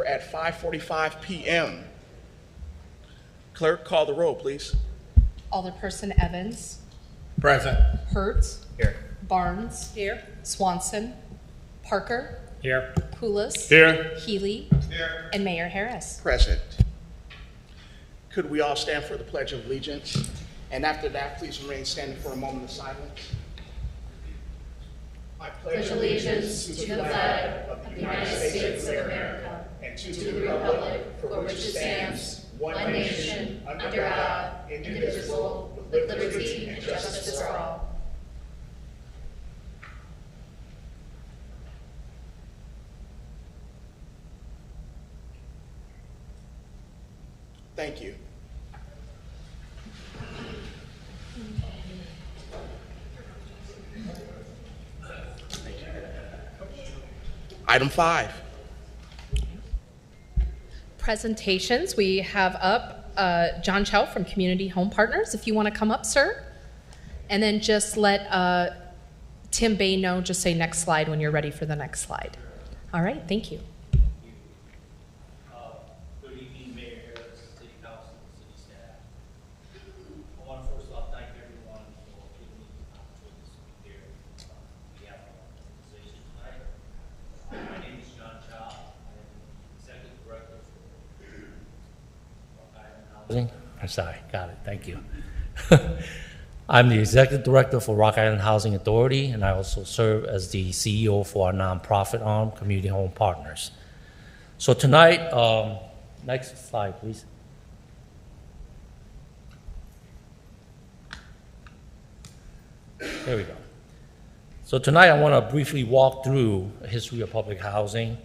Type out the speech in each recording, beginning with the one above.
At 5:45 p.m. Clerk, call the roll, please. Alderperson Evans. Present. Hertz. Here. Barnes. Here. Swanson. Parker. Here. Poulos. Here. Healy. Here. And Mayor Harris. Present. Could we all stand for the Pledge of Allegiance? And after that, please remain standing for a moment of silence. I pledge allegiance to the flag of the United States of America and to the republic for which it stands, one nation, under God, indivisible, with liberty and justice for all. Thank you. Item 5. Presentations. We have up John Chow from Community Home Partners, if you want to come up, sir. And then just let Tim Bay know, just say next slide when you're ready for the next slide. All right, thank you. Good evening, Mayor Harris, City Council, City staff. I want to first off thank everyone for giving me the opportunity to speak here on behalf of our organization tonight. My name is John Chow. I am Executive Director for Rock Island Housing. I'm sorry, got it, thank you. I'm the Executive Director for Rock Island Housing Authority, and I also serve as the CEO for our nonprofit arm, Community Home Partners. So tonight, next slide, please. There we go. So tonight I want to briefly walk through a history of public housing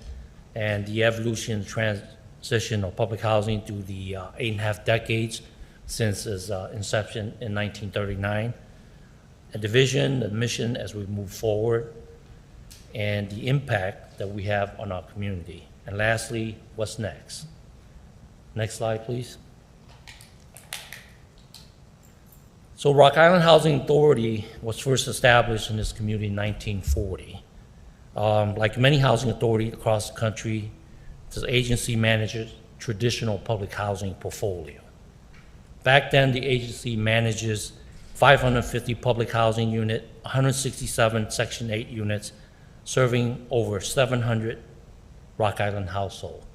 and the evolution and transition of public housing through the 8.5 decades since its inception in 1939, and the vision, the mission as we move forward, and the impact that we have on our community. And lastly, what's next? Next slide, please. So Rock Island Housing Authority was first established in this community in 1940. Like many housing authorities across the country, this agency manages traditional public housing portfolio. Back then, the agency manages 550 public housing units, 167 Section 8 units, serving over 700 Rock Island households.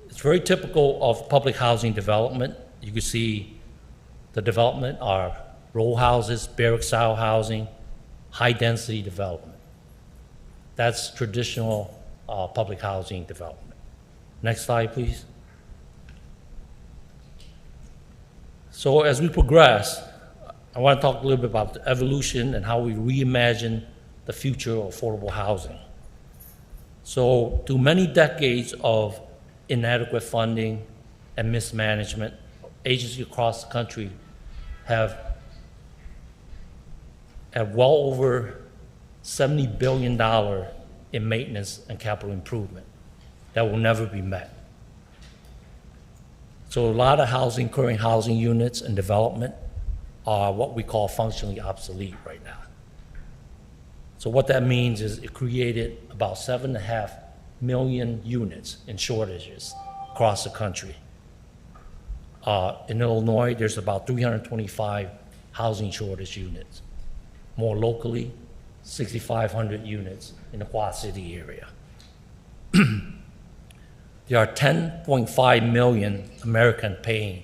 It's very typical of public housing development. You can see the development are row houses, barrack-style housing, high-density development. That's traditional public housing development. Next slide, please. So as we progress, I want to talk a little bit about the evolution and how we reimagine the future of affordable housing. So through many decades of inadequate funding and mismanagement, agencies across the country have well over $70 billion in maintenance and capital improvement that will never be met. So a lot of current housing units and development are what we call functionally obsolete right now. So what that means is it created about 7.5 million units in shortages across the country. In Illinois, there's about 325 housing shortage units. More locally, 6,500 units in the Quad City area. There are 10.5 million Americans paying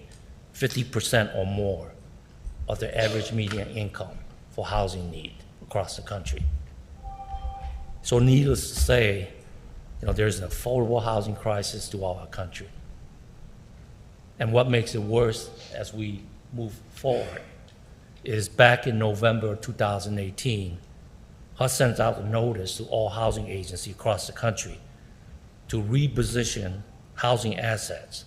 50% or more of their average median income for housing need across the country. So needless to say, there's an affordable housing crisis throughout our country. And what makes it worse as we move forward is back in November 2018, HUD sent out a notice to all housing agencies across the country to reposition housing assets,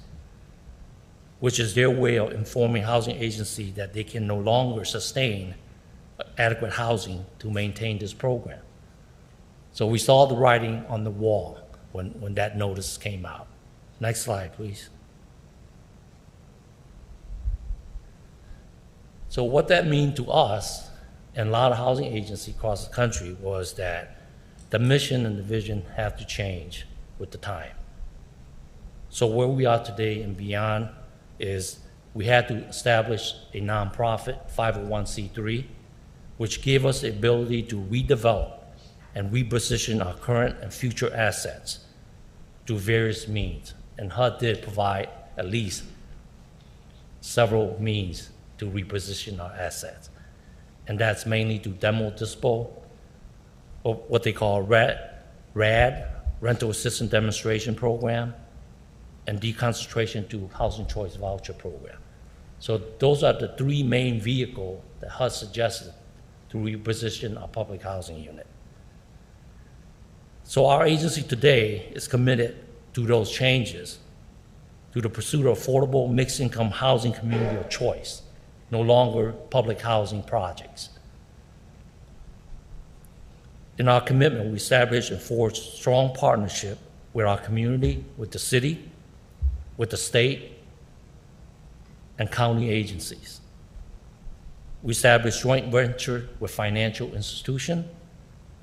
which is their way of informing housing agencies that they can no longer sustain adequate housing to maintain this program. So we saw the writing on the wall when that notice came out. Next slide, please. So what that means to us and a lot of housing agencies across the country was that the mission and the vision have to change. with the time. So where we are today and beyond is we had to establish a nonprofit 501c3, which gave us the ability to redevelop and reposition our current and future assets through various means. And HUD did provide at least several means to reposition our assets. And that's mainly through demo dispo, or what they call RAD, Rental Assistance Demonstration Program, and deconcentration to Housing Choice Voucher Program. So those are the three main vehicles that HUD suggested to reposition our public housing unit. So our agency today is committed to those changes, to the pursuit of affordable mixed-income housing community of choice, no longer public housing projects. In our commitment, we established and forged strong partnership with our community, with the city, with the state, and county agencies. We established joint venture with financial institutions.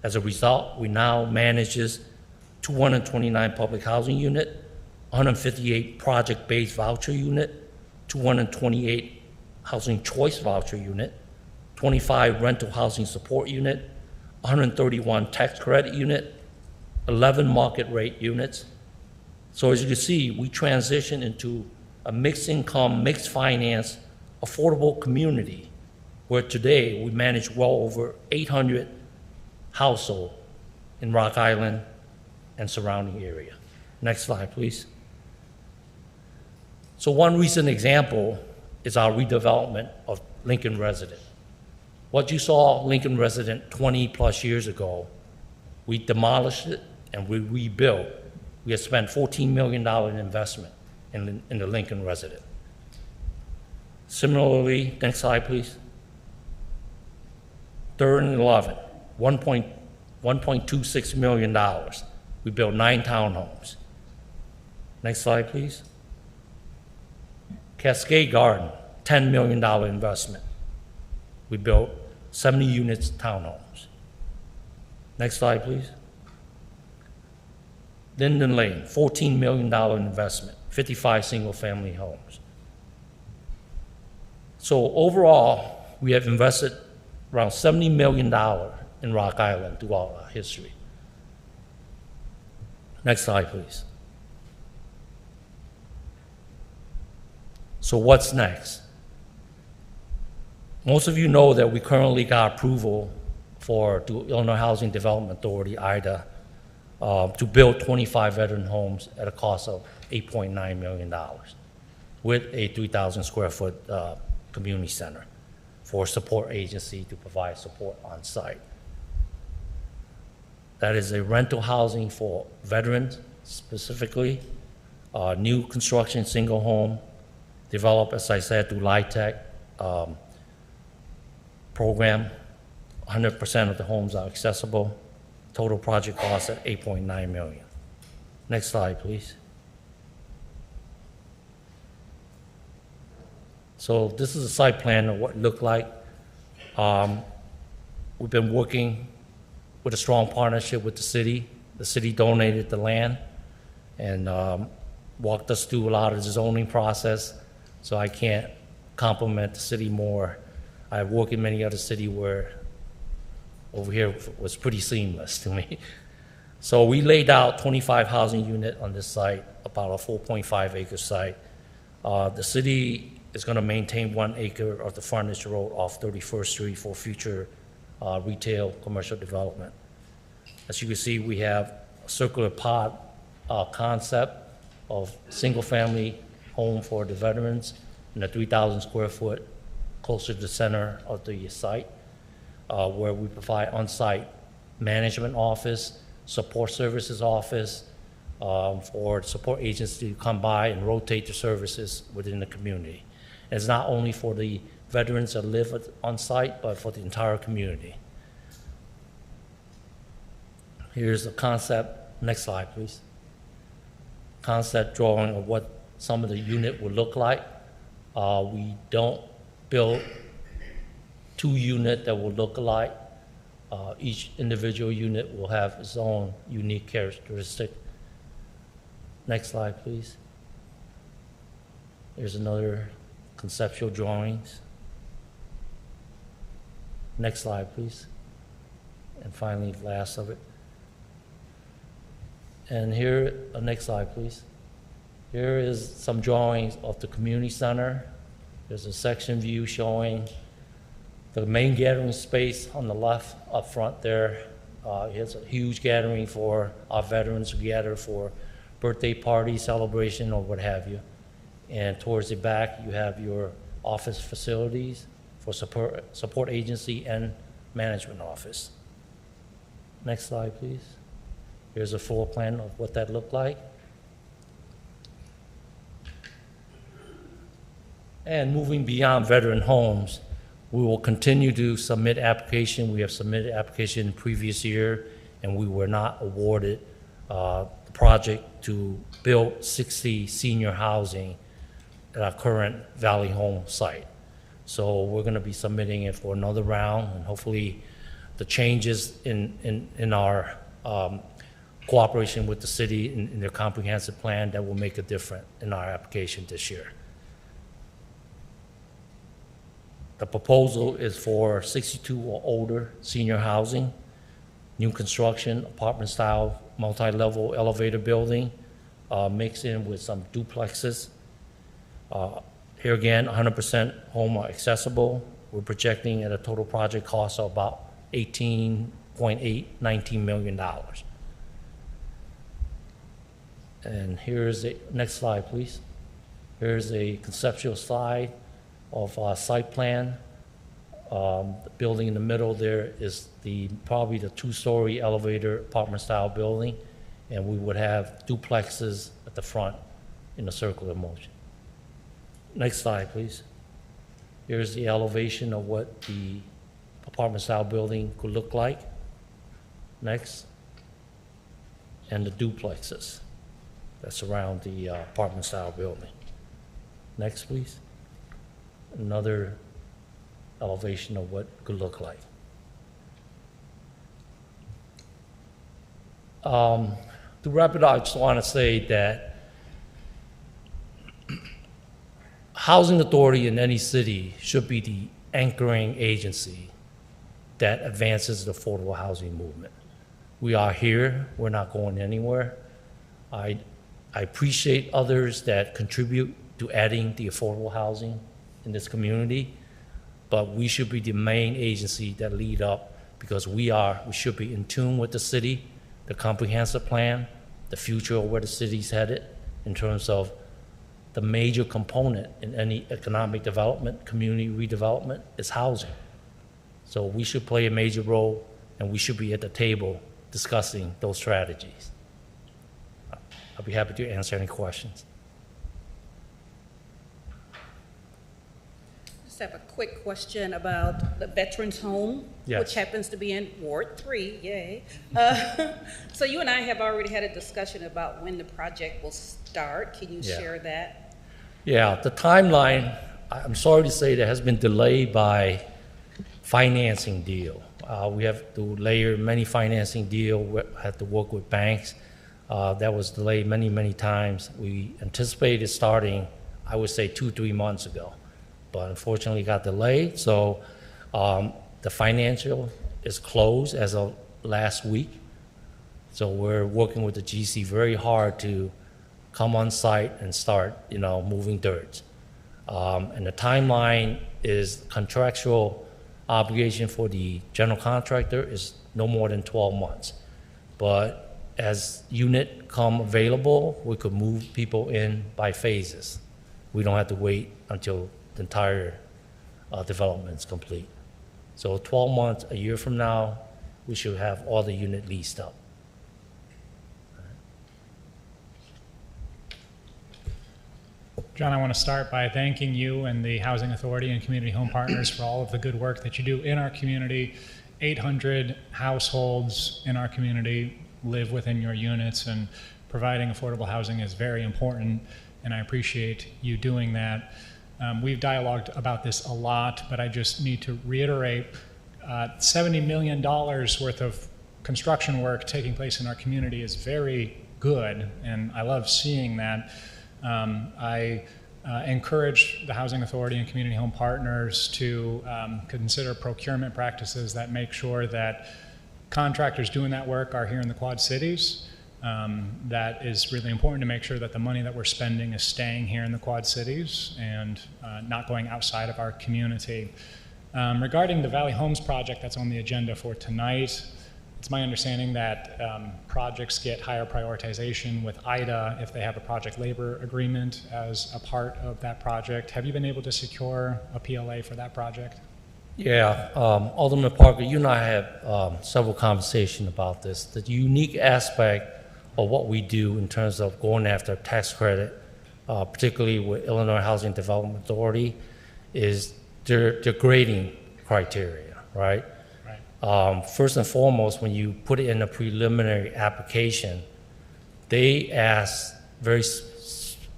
As a result, we now manages 229 public housing unit, 158 project-based voucher unit, 228 housing choice voucher unit, 25 rental housing support unit, 131 tax credit unit, 11 market rate units. So as you can see, we transition into a mixed income, mixed finance, affordable community where today we manage well over 800 households in Rock Island and surrounding area. Next slide, please. So one recent example is our redevelopment of Lincoln Resident. What you saw Lincoln Resident 20 plus years ago, we demolished it and we rebuilt. We have spent $14 million in investment in the Lincoln Resident. Similarly, next slide, please. 3rd and 11, $1.26 million. We built 9 townhomes. Next slide, please. Cascade Garden, $10 million investment. We built 70 units townhomes. Next slide, please. Linden Lane, $14 million investment, 55 single-family homes. So overall, we have invested around $70 million in Rock Island throughout our history. Next slide, please. So what's next? Most of you know that we currently got approval through Illinois Housing Development Authority, IDA, to build 25 veteran homes at a cost of $8.9 million with a 3,000 square foot community center for a support agency to provide support on site. That is a rental housing for veterans specifically, new construction single home, developed, as I said, through LIHTC program. 100% of the homes are accessible. Total project cost at $8.9 million. Next slide, please. So this is a site plan of what it looked like. We've been working with a strong partnership with the city. The city donated the land and walked us through a lot of the zoning process, so I can't compliment the city more. I've worked in many other cities where over here was pretty seamless to me. So we laid out 25 housing units on this site, about a 4.5 acre site. The city is going to maintain 1 acre of the frontage road off 31st Street for future retail commercial development. As you can see, we have a circular pod concept of single-family home for the veterans in a 3,000 square foot closer to the center of the site, where we provide on-site management office, support services office, for support agents to come by and rotate the services within the community. And it's not only for the veterans that live on site, but for the entire community. Here's a concept. Next slide, please. Concept drawing of what some of the unit would look like. We don't build 2 units that will look alike. Each individual unit will have its own unique characteristic. Next slide, please. Here's another conceptual drawings. Next slide, please. And finally, last of it. And here, next slide, please. Here is some drawings of the community center. There's a section view showing the main gathering space on the left up front there. Here's a huge gathering for our veterans to gather for birthday party, celebration, or what have you. And towards the back, you have your office facilities for support agency and management office. Next slide, please. Here's a floor plan of what that looked like. And moving beyond veteran homes, we will continue to submit application. We have submitted application previous year, and we were not awarded the project to build 60 senior housing at our current Valley Home site. So we're going to be submitting it for another round, and hopefully the changes in our cooperation with the city in their comprehensive plan that will make a difference in our application this year. The proposal is for 62 or older senior housing, new construction, apartment style, multi-level elevator building, mixed in with some duplexes. Here again, 100% home are accessible. We're projecting at a total project cost of about $19 million. And here's the next slide, please. Here's a conceptual slide of our site plan. The building in the middle there is probably the two-story elevator apartment style building, and we would have duplexes at the front in a circular motion. Next slide, please. Here's the elevation of what the apartment style building could look like. Next. And the duplexes that surround the apartment style building. Next, please. Another elevation of what it could look like. To wrap it up, I just want to say that housing authority in any city should be the anchoring agency that advances the affordable housing movement. We are here, we're not going anywhere. I appreciate others that contribute to adding the affordable housing in this community, but we should be the main agency that lead up, because we should be in tune with the city, the comprehensive plan, the future of where the city's headed in terms of the major component in any economic development, community redevelopment is housing. So we should play a major role, and we should be at the table discussing those strategies. I'll be happy to answer any questions. Just have a quick question about the Veterans Home, Yes. which happens to be in Ward 3, yay. So you and I have already had a discussion about when the project will start. Can you share that? Yeah, the timeline, I'm sorry to say, that has been delayed by financing deal. We have to layer many financing deal, we have to work with banks. That was delayed many, many times. We anticipated starting, I would say 2-3 months ago, but unfortunately got delayed. So the financial is closed as of last week. So we're working with the GC very hard to come on site and start, moving dirt. And the timeline is contractual obligation for the general contractor is no more than 12 months. But as unit come available, we could move people in by phases. We don't have to wait until the entire development is complete. So 12 months, a year from now, we should have all the unit leased up. John, I want to start by thanking you and the Housing Authority and Community Home Partners for all of the good work that you do in our community. 800 households in our community live within your units, and providing affordable housing is very important, and I appreciate you doing that. We've dialogued about this a lot, but I just need to reiterate, $70 million worth of construction work taking place in our community is very good, and I love seeing that. I encourage the Housing Authority and Community Home Partners to consider procurement practices that make sure that contractors doing that work are here in the Quad Cities. That is really important to make sure that the money that we're spending is staying here in the Quad Cities and not going outside of our community. Regarding the Valley Homes project that's on the agenda for tonight, it's my understanding that projects get higher prioritization with IDA if they have a project labor agreement as a part of that project. Have you been able to secure a PLA for that project? Yeah, Alderman Parker, you and I have several conversations about this. The unique aspect of what we do in terms of going after tax credit, particularly with Illinois Housing Development Authority, is their grading criteria, right? First and foremost, when you put it in a preliminary application, they ask very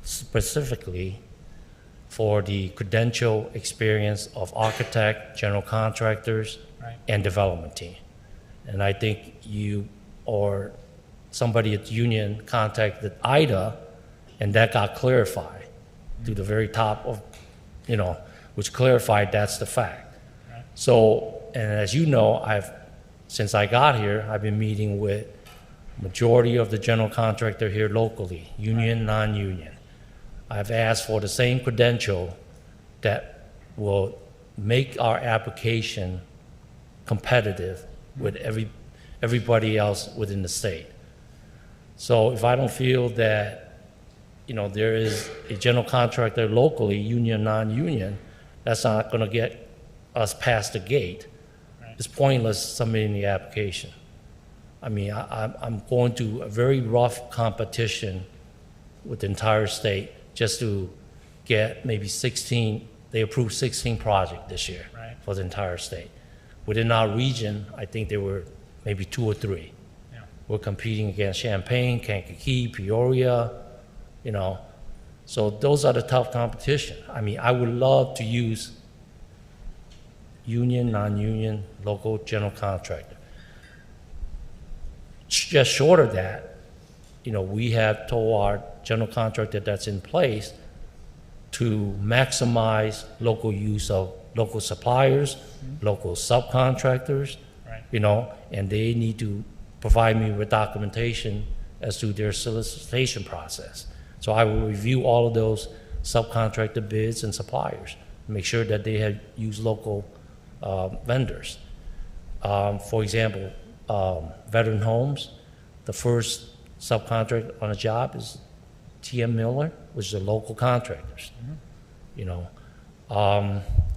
specifically for the credential experience of architect, general contractors, and development team. And I think you or somebody at the union contacted IDA, and that got clarified to the very top of, which clarified that's the fact. So, and as you know, since I got here, I've been meeting with majority of the general contractor here locally, union, non-union. I've asked for the same credential that will make our application competitive with everybody else within the state. So if I don't feel that, there is a general contractor locally, union, non-union, that's not going to get us past the gate. It's pointless submitting the application. I mean, I'm going to a very rough competition with the entire state just to get maybe 16, they approved 16 projects this year for the entire state. Within our region, I think there were maybe 2 or 3. Yeah. We're competing against Champaign, Kankakee, Peoria, So those are the tough competition. I mean, I would love to use union, non-union, local general contractor. Just short of that, we have told our general contractor that's in place to maximize local use of local suppliers, local subcontractors, and they need to provide me with documentation as to their solicitation process. So I will review all of those subcontractor bids and suppliers, make sure that they have used local vendors. For example, Veteran Homes, the first subcontract on a job is TM Miller, which is the local contractors.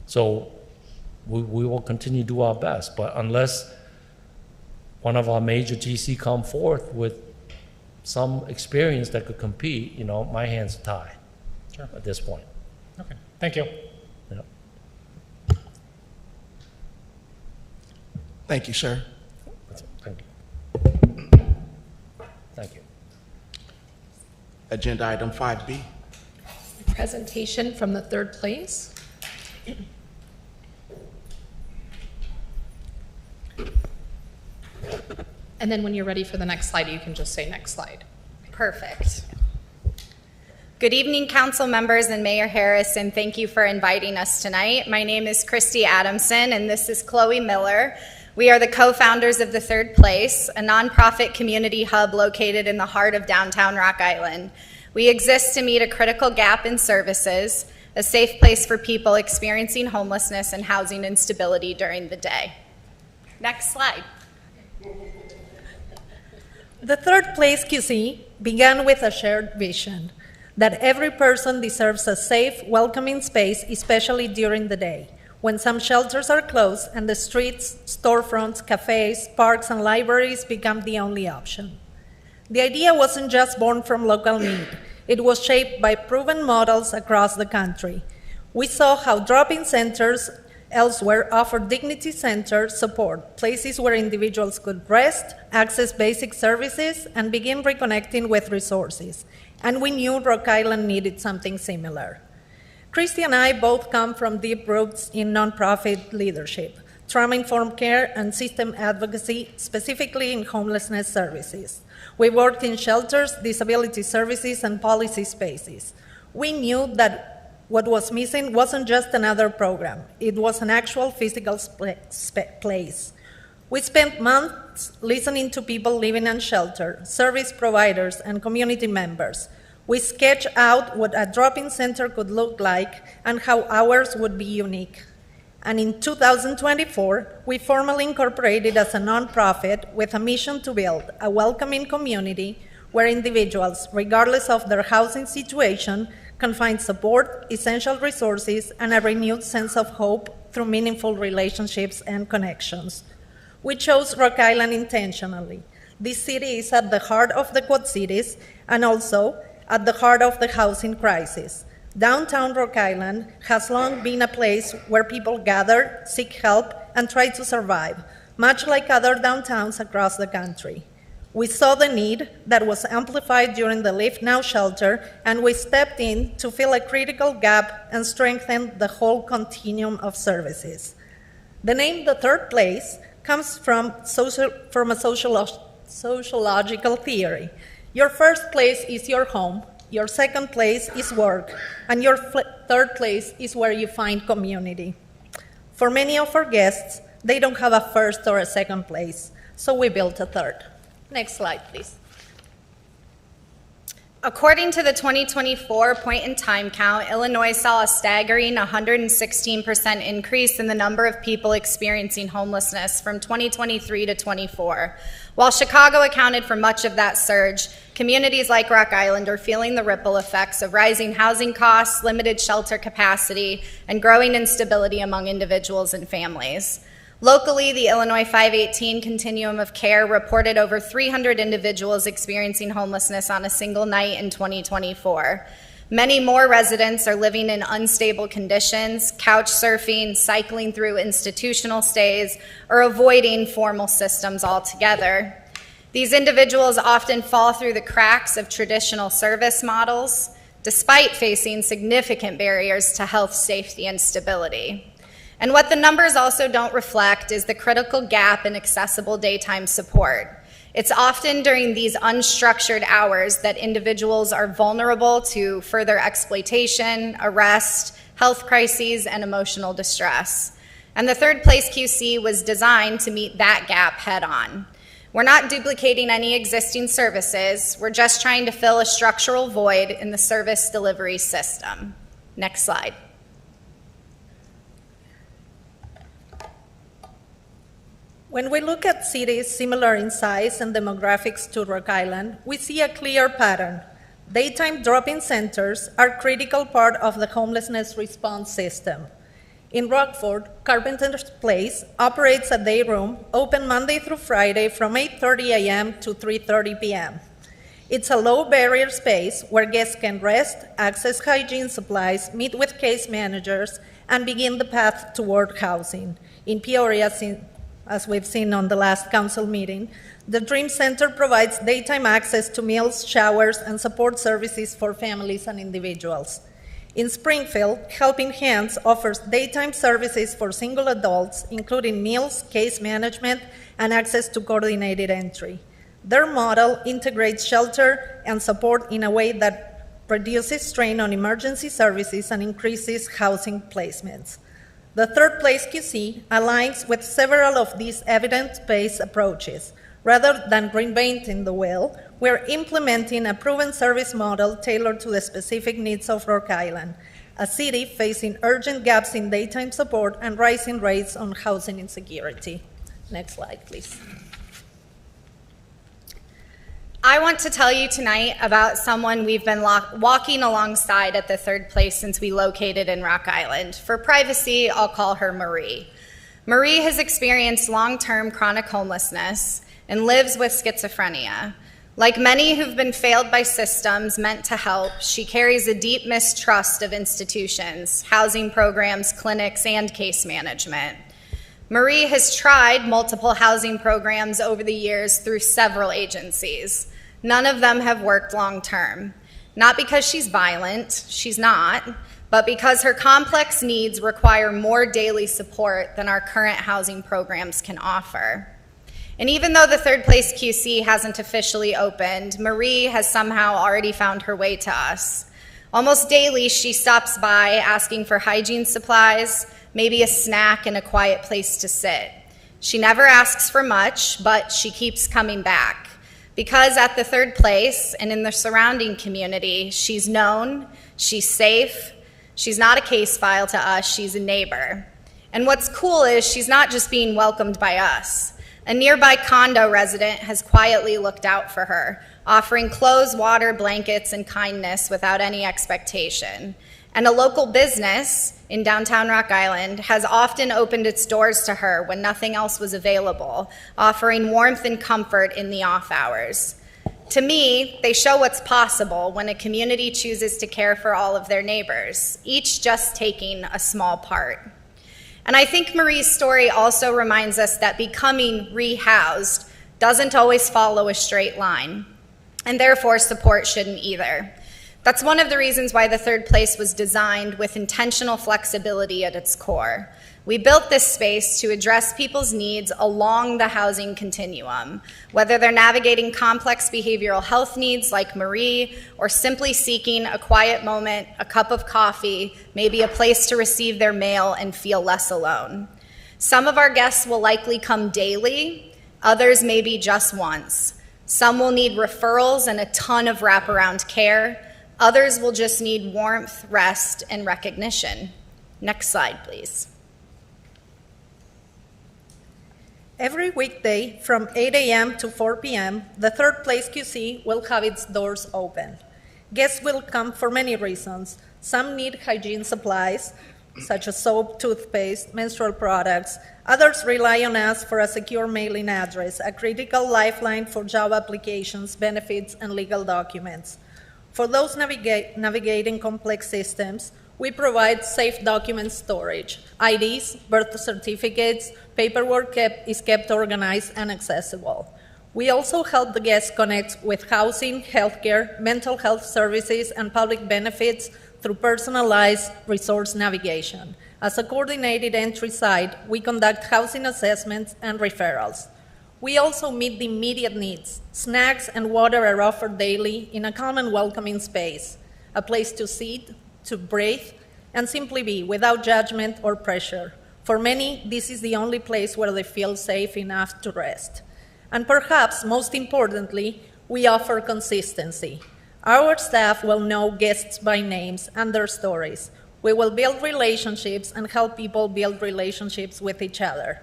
So we will continue to do our best, but unless one of our major GC come forth with some experience that could compete, my hands are tied at this point. Okay, thank you. Yep. Thank you, sir. Thank you. Thank you. Agenda item 5B. Presentation from the third place. And then when you're ready for the next slide, you can just say next slide. Perfect. Good evening, council members and Mayor Harris, and thank you for inviting us tonight. My name is Christy Adamson, and this is Chloe Miller. We are the co-founders of The Third Place, a nonprofit community hub located in the heart of downtown Rock Island. We exist to meet a critical gap in services, a safe place for people experiencing homelessness and housing instability during the day. Next slide. The Third Place QC began with a shared vision that every person deserves a safe, welcoming space, especially during the day, when some shelters are closed and the streets, storefronts, cafes, parks, and libraries become the only option. The idea wasn't just born from local need. It was shaped by proven models across the country. We saw how drop-in centers elsewhere offer dignity-centered support, places where individuals could rest, access basic services, and begin reconnecting with resources. And we knew Rock Island needed something similar. Christy and I both come from deep roots in nonprofit leadership. trauma-informed care, and system advocacy, specifically in homelessness services. We worked in shelters, disability services, and policy spaces. We knew that what was missing wasn't just another program. It was an actual physical place. We spent months listening to people living in shelter, service providers, and community members. We sketched out what a drop-in center could look like and how ours would be unique. And in 2024, we formally incorporated as a nonprofit with a mission to build a welcoming community where individuals, regardless of their housing situation, can find support, essential resources, and a renewed sense of hope through meaningful relationships and connections. We chose Rock Island intentionally. This city is at the heart of the Quad Cities and also at the heart of the housing crisis. Downtown Rock Island has long been a place where people gather, seek help, and try to survive, much like other downtowns across the country. We saw the need that was amplified during the Live Now shelter, and we stepped in to fill a critical gap and strengthen the whole continuum of services. The name The Third Place comes from a sociological theory. Your first place is your home, your second place is work, and your third place is where you find community. For many of our guests, they don't have a first or a second place, so we built a third. Next slide, please. According to the 2024 point-in-time count, Illinois saw a staggering 116% increase in the number of people experiencing homelessness from 2023 to 24. While Chicago accounted for much of that surge, communities like Rock Island are feeling the ripple effects of rising housing costs, limited shelter capacity, and growing instability among individuals and families. Locally, the Illinois 518 Continuum of Care reported over 300 individuals experiencing homelessness on a single night in 2024. Many more residents are living in unstable conditions, couch surfing, cycling through institutional stays, or avoiding formal systems altogether. These individuals often fall through the cracks of traditional service models, despite facing significant barriers to health, safety, and stability. And what the numbers also don't reflect is the critical gap in accessible daytime support. It's often during these unstructured hours that individuals are vulnerable to further exploitation, arrest, health crises, and emotional distress. And the Third Place QC was designed to meet that gap head on. We're not duplicating any existing services, we're just trying to fill a structural void in the service delivery system. Next slide. When we look at cities similar in size and demographics to Rock Island, we see a clear pattern. Daytime drop-in centers are a critical part of the homelessness response system. In Rockford, Carpenter's Place operates a day room open Monday through Friday from 8:30 a.m. to 3:30 p.m. It's a low-barrier space where guests can rest, access hygiene supplies, meet with case managers, and begin the path toward housing. In Peoria, as we've seen on the last council meeting, the Dream Center provides daytime access to meals, showers, and support services for families and individuals. In Springfield, Helping Hands offers daytime services for single adults, including meals, case management, and access to coordinated entry. Their model integrates shelter and support in a way that reduces strain on emergency services and increases housing placements. The Third Place QC aligns with several of these evidence-based approaches. Rather than reinventing the wheel, we're implementing a proven service model tailored to the specific needs of Rock Island, a city facing urgent gaps in daytime support and rising rates on housing insecurity. Next slide, please. I want to tell you tonight about someone we've been walking alongside at the Third Place since we located in Rock Island. For privacy, I'll call her Marie. Marie has experienced long-term chronic homelessness and lives with schizophrenia. Like many who've been failed by systems meant to help, she carries a deep mistrust of institutions, housing programs, clinics, and case management. Marie has tried multiple housing programs over the years through several agencies. None of them have worked long-term. Not because she's violent, she's not, but because her complex needs require more daily support than our current housing programs can offer. And even though the Third Place QC hasn't officially opened, Marie has somehow already found her way to us. Almost daily, she stops by asking for hygiene supplies, maybe a snack, and a quiet place to sit. She never asks for much, but she keeps coming back. Because at the Third Place and in the surrounding community, she's known, she's safe, she's not a case file to us, she's a neighbor. And what's cool is she's not just being welcomed by us. A nearby condo resident has quietly looked out for her, offering clothes, water, blankets, and kindness without any expectation. And a local business in downtown Rock Island has often opened its doors to her when nothing else was available, offering warmth and comfort in the off hours. To me, they show what's possible when a community chooses to care for all of their neighbors, each just taking a small part. And I think Marie's story also reminds us that becoming rehoused doesn't always follow a straight line, and therefore support shouldn't either. That's one of the reasons why the Third Place was designed with intentional flexibility at its core. We built this space to address people's needs along the housing continuum, whether they're navigating complex behavioral health needs like Marie, or simply seeking a quiet moment, a cup of coffee, maybe a place to receive their mail and feel less alone. Some of our guests will likely come daily, others maybe just once. Some will need referrals and a ton of wraparound care. Others will just need warmth, rest, and recognition. Next slide, please. Every weekday from 8 a.m. to 4 p.m., the Third Place QC will have its doors open. Guests will come for many reasons. Some need hygiene supplies, such as soap, toothpaste, menstrual products. Others rely on us for a secure mailing address, a critical lifeline for job applications, benefits, and legal documents. For those navigating complex systems, we provide safe document storage. IDs, birth certificates, paperwork is kept organized and accessible. We also help the guests connect with housing, healthcare, mental health services, and public benefits through personalized resource navigation. As a coordinated entry site, we conduct housing assessments and referrals. We also meet the immediate needs. Snacks and water are offered daily in a calm and welcoming space, a place to sit, to breathe, and simply be without judgment or pressure. For many, this is the only place where they feel safe enough to rest. And perhaps most importantly, we offer consistency. Our staff will know guests by names and their stories. We will build relationships and help people build relationships with each other.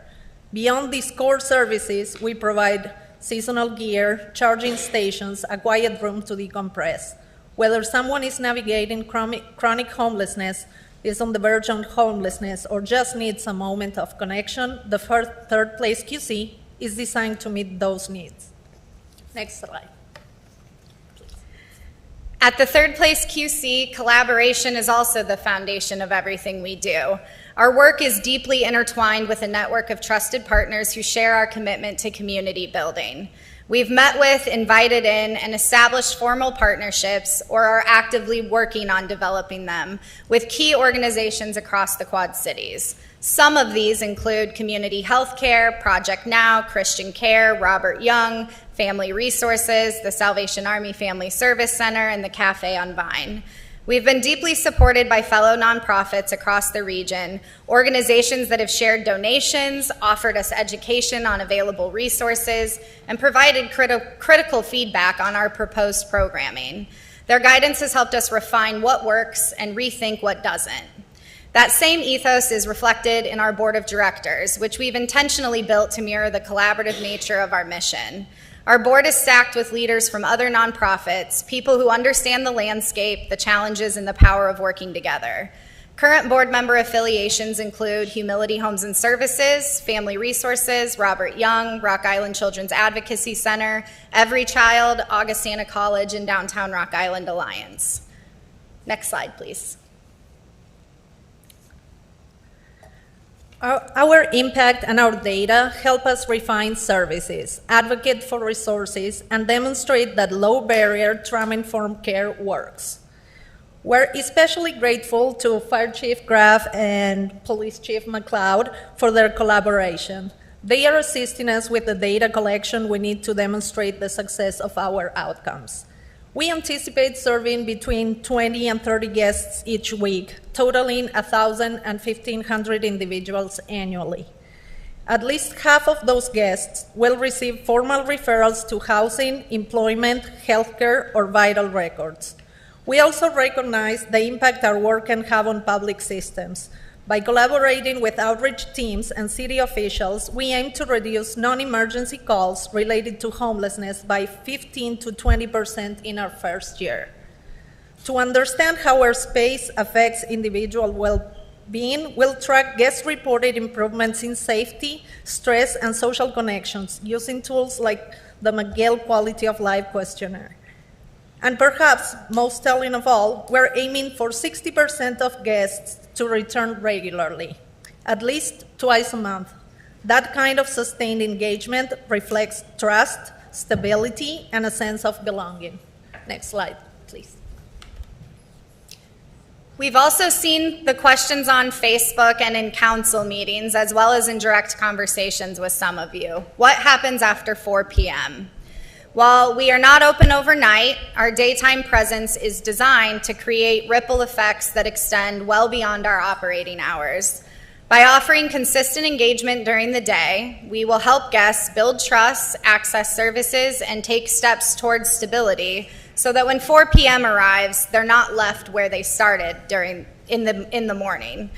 Beyond these core services, we provide seasonal gear, charging stations, a quiet room to decompress. Whether someone is navigating chronic homelessness, is on the verge of homelessness, or just needs a moment of connection, the Third Place QC is designed to meet those needs. Next slide. At the Third Place QC, collaboration is also the foundation of everything we do. Our work is deeply intertwined with a network of trusted partners who share our commitment to community building. We've met with, invited in, and established formal partnerships, or are actively working on developing them, with key organizations across the Quad Cities. Some of these include Community Healthcare, Project Now, Christian Care, Robert Young, Family Resources, the Salvation Army Family Service Center, and the Cafe on Vine. We've been deeply supported by fellow nonprofits across the region, organizations that have shared donations, offered us education on available resources, and provided critical feedback on our proposed programming. Their guidance has helped us refine what works and rethink what doesn't. That same ethos is reflected in our board of directors, which we've intentionally built to mirror the collaborative nature of our mission. Our board is stacked with leaders from other nonprofits, people who understand the landscape, the challenges, and the power of working together. Current board member affiliations include Humility Homes and Services, Family Resources, Robert Young, Rock Island Children's Advocacy Center, Every Child, Augustana College, and Downtown Rock Island Alliance. Next slide, please. Our impact and our data help us refine services, advocate for resources, and demonstrate that low-barrier trauma-informed care works. We're especially grateful to Fire Chief Graff and Police Chief McLeod for their collaboration. They are assisting us with the data collection we need to demonstrate the success of our outcomes. We anticipate serving between 20 and 30 guests each week, totaling 1,000 and 1,500 individuals annually. At least half of those guests will receive formal referrals to housing, employment, healthcare, or vital records. We also recognize the impact our work can have on public systems. By collaborating with outreach teams and city officials, we aim to reduce non-emergency calls related to homelessness by 15 to 20% in our first year. To understand how our space affects individual well-being, we'll track guest-reported improvements in safety, stress, and social connections using tools like the McGill Quality of Life Questionnaire. And perhaps most telling of all, we're aiming for 60% of guests to return regularly, at least twice a month. That kind of sustained engagement reflects trust, stability, and a sense of belonging. Next slide, please. We've also seen the questions on Facebook and in council meetings, as well as in direct conversations with some of you. What happens after 4 p.m.? While we are not open overnight, our daytime presence is designed to create ripple effects that extend well beyond our operating hours. By offering consistent engagement during the day, we will help guests build trust, access services, and take steps towards stability so that when 4 p.m. arrives, they're not left where they started in the morning.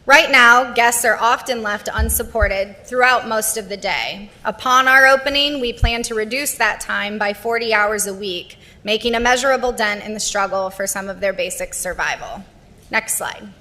Right now, guests are often left unsupported throughout most of the day. Upon our opening, we plan to reduce that time by 40 hours a week, making a measurable dent in the struggle for some of their basic survival. Next slide.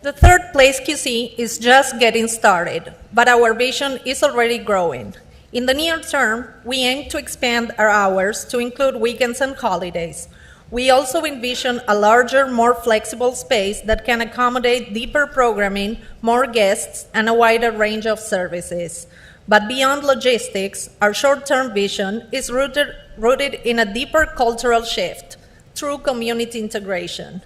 The third place QC is just getting started, but our vision is already growing. In the near term, we aim to expand our hours to include weekends and holidays. We also envision a larger, more flexible space that can accommodate deeper programming, more guests, and a wider range of services. But beyond logistics, our short-term vision is rooted in a deeper cultural shift through community integration.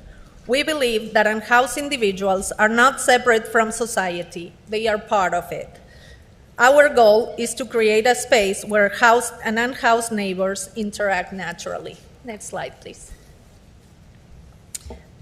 We believe that unhoused individuals are not separate from society, they are part of it. Our goal is to create a space where housed and unhoused neighbors interact naturally. Next slide, please.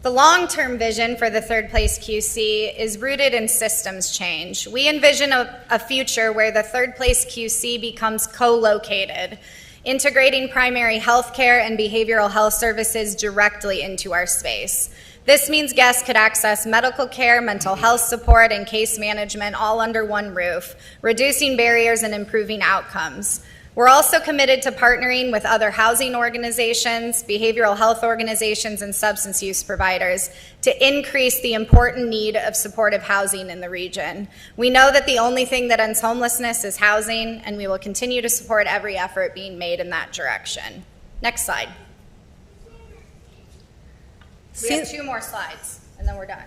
The long-term vision for the third place QC is rooted in systems change. We envision a future where the third place QC becomes co-located, integrating primary health care and behavioral health services directly into our space. This means guests could access medical care, mental health support, and case management all under one roof, reducing barriers and improving outcomes. We're also committed to partnering with other housing organizations, behavioral health organizations, and substance use providers to increase the important need of supportive housing in the region. We know that the only thing that ends homelessness is housing, and we will continue to support every effort being made in that direction. Next slide. We have 2 more slides, and then we're done.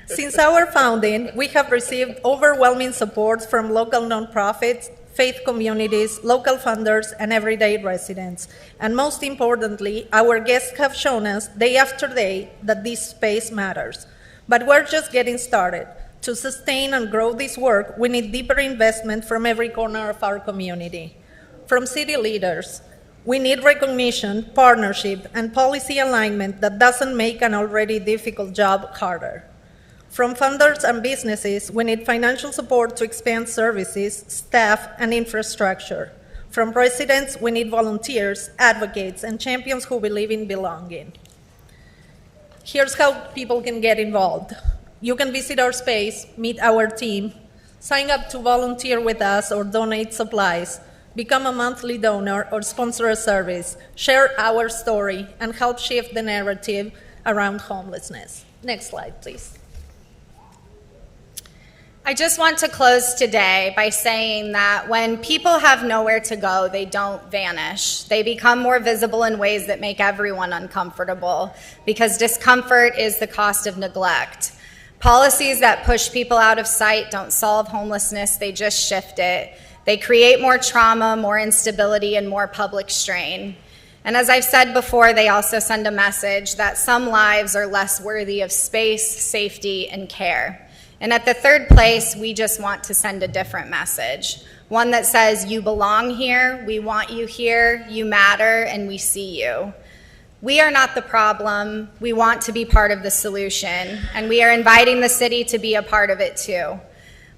Since our founding, we have received overwhelming support from local nonprofits, faith communities, local funders, and everyday residents. And most importantly, our guests have shown us day after day that this space matters. But we're just getting started. To sustain and grow this work, we need deeper investment from every corner of our community. From city leaders, we need recognition, partnership, and policy alignment that doesn't make an already difficult job harder. From funders and businesses, we need financial support to expand services, staff, and infrastructure. From residents, we need volunteers, advocates, and champions who believe in belonging. Here's how people can get involved. You can visit our space, meet our team, sign up to volunteer with us or donate supplies, become a monthly donor or sponsor a service, share our story, and help shift the narrative around homelessness. Next slide, please. I just want to close today by saying that when people have nowhere to go, they don't vanish. They become more visible in ways that make everyone uncomfortable, because discomfort is the cost of neglect. Policies that push people out of sight don't solve homelessness, they just shift it. They create more trauma, more instability, and more public strain. And as I've said before, they also send a message that some lives are less worthy of space, safety, and care. And at the third place, we just want to send a different message. One that says, you belong here, we want you here, you matter, and we see you. We are not the problem. We want to be part of the solution, and we are inviting the city to be a part of it too.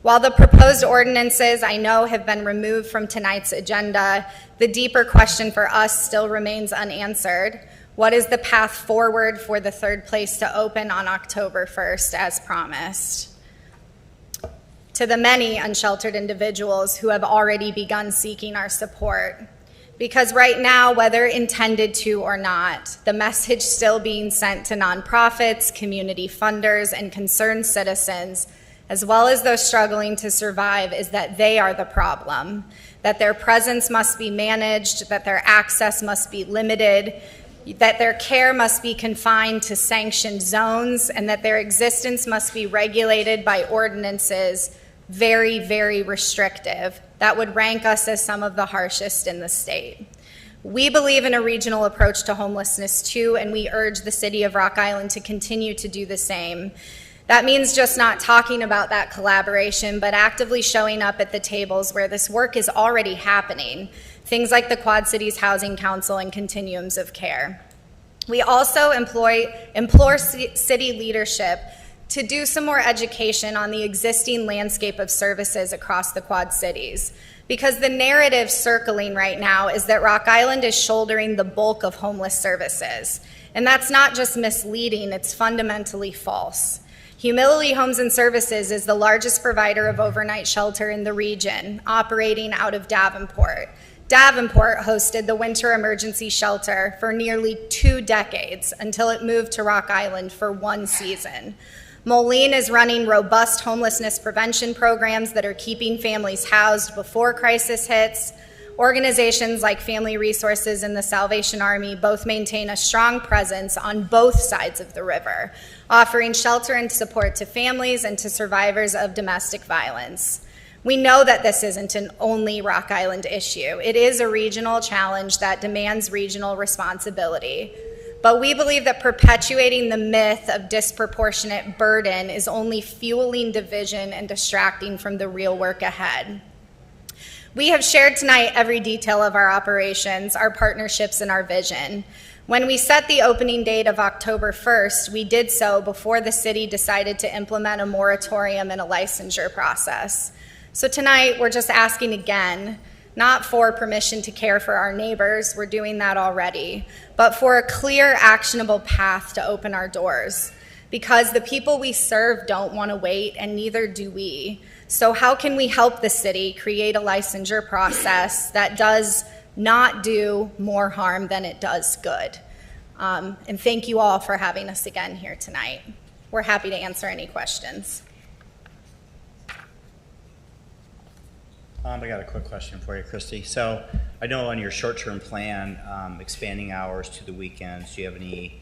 While the proposed ordinances I know have been removed from tonight's agenda, the deeper question for us still remains unanswered. What is the path forward for the third place to open on October 1st as promised? To the many unsheltered individuals who have already begun seeking our support. Because right now, whether intended to or not, the message still being sent to nonprofits, community funders, and concerned citizens, as well as those struggling to survive, is that they are the problem, that their presence must be managed, that their access must be limited, that their care must be confined to sanctioned zones, and that their existence must be regulated by ordinances very, very restrictive that would rank us as some of the harshest in the state. We believe in a regional approach to homelessness too, and we urge the city of Rock Island to continue to do the same. That means just not talking about that collaboration, but actively showing up at the tables where this work is already happening, things like the Quad Cities Housing Council and continuums of care. We also implore city leadership to do some more education on the existing landscape of services across the Quad Cities, because the narrative circling right now is that Rock Island is shouldering the bulk of homeless services. And that's not just misleading, it's fundamentally false. Humility Homes and Services is the largest provider of overnight shelter in the region, operating out of Davenport. Davenport hosted the winter emergency shelter for nearly 2 decades until it moved to Rock Island for 1 season. Moline is running robust homelessness prevention programs that are keeping families housed before crisis hits. Organizations like Family Resources and the Salvation Army both maintain a strong presence on both sides of the river, offering shelter and support to families and to survivors of domestic violence. We know that this isn't an only Rock Island issue. It is a regional challenge that demands regional responsibility. But we believe that perpetuating the myth of disproportionate burden is only fueling division and distracting from the real work ahead. We have shared tonight every detail of our operations, our partnerships, and our vision. When we set the opening date of October 1st, we did so before the city decided to implement a moratorium and a licensure process. So tonight, we're just asking again, not for permission to care for our neighbors, we're doing that already, but for a clear, actionable path to open our doors. Because the people we serve don't want to wait, and neither do we. So how can we help the city create a licensure process that does not do more harm than it does good? And thank you all for having us again here tonight. We're happy to answer any questions. I got a quick question for you, Christy. So I know on your short-term plan, expanding hours to the weekends, do you have any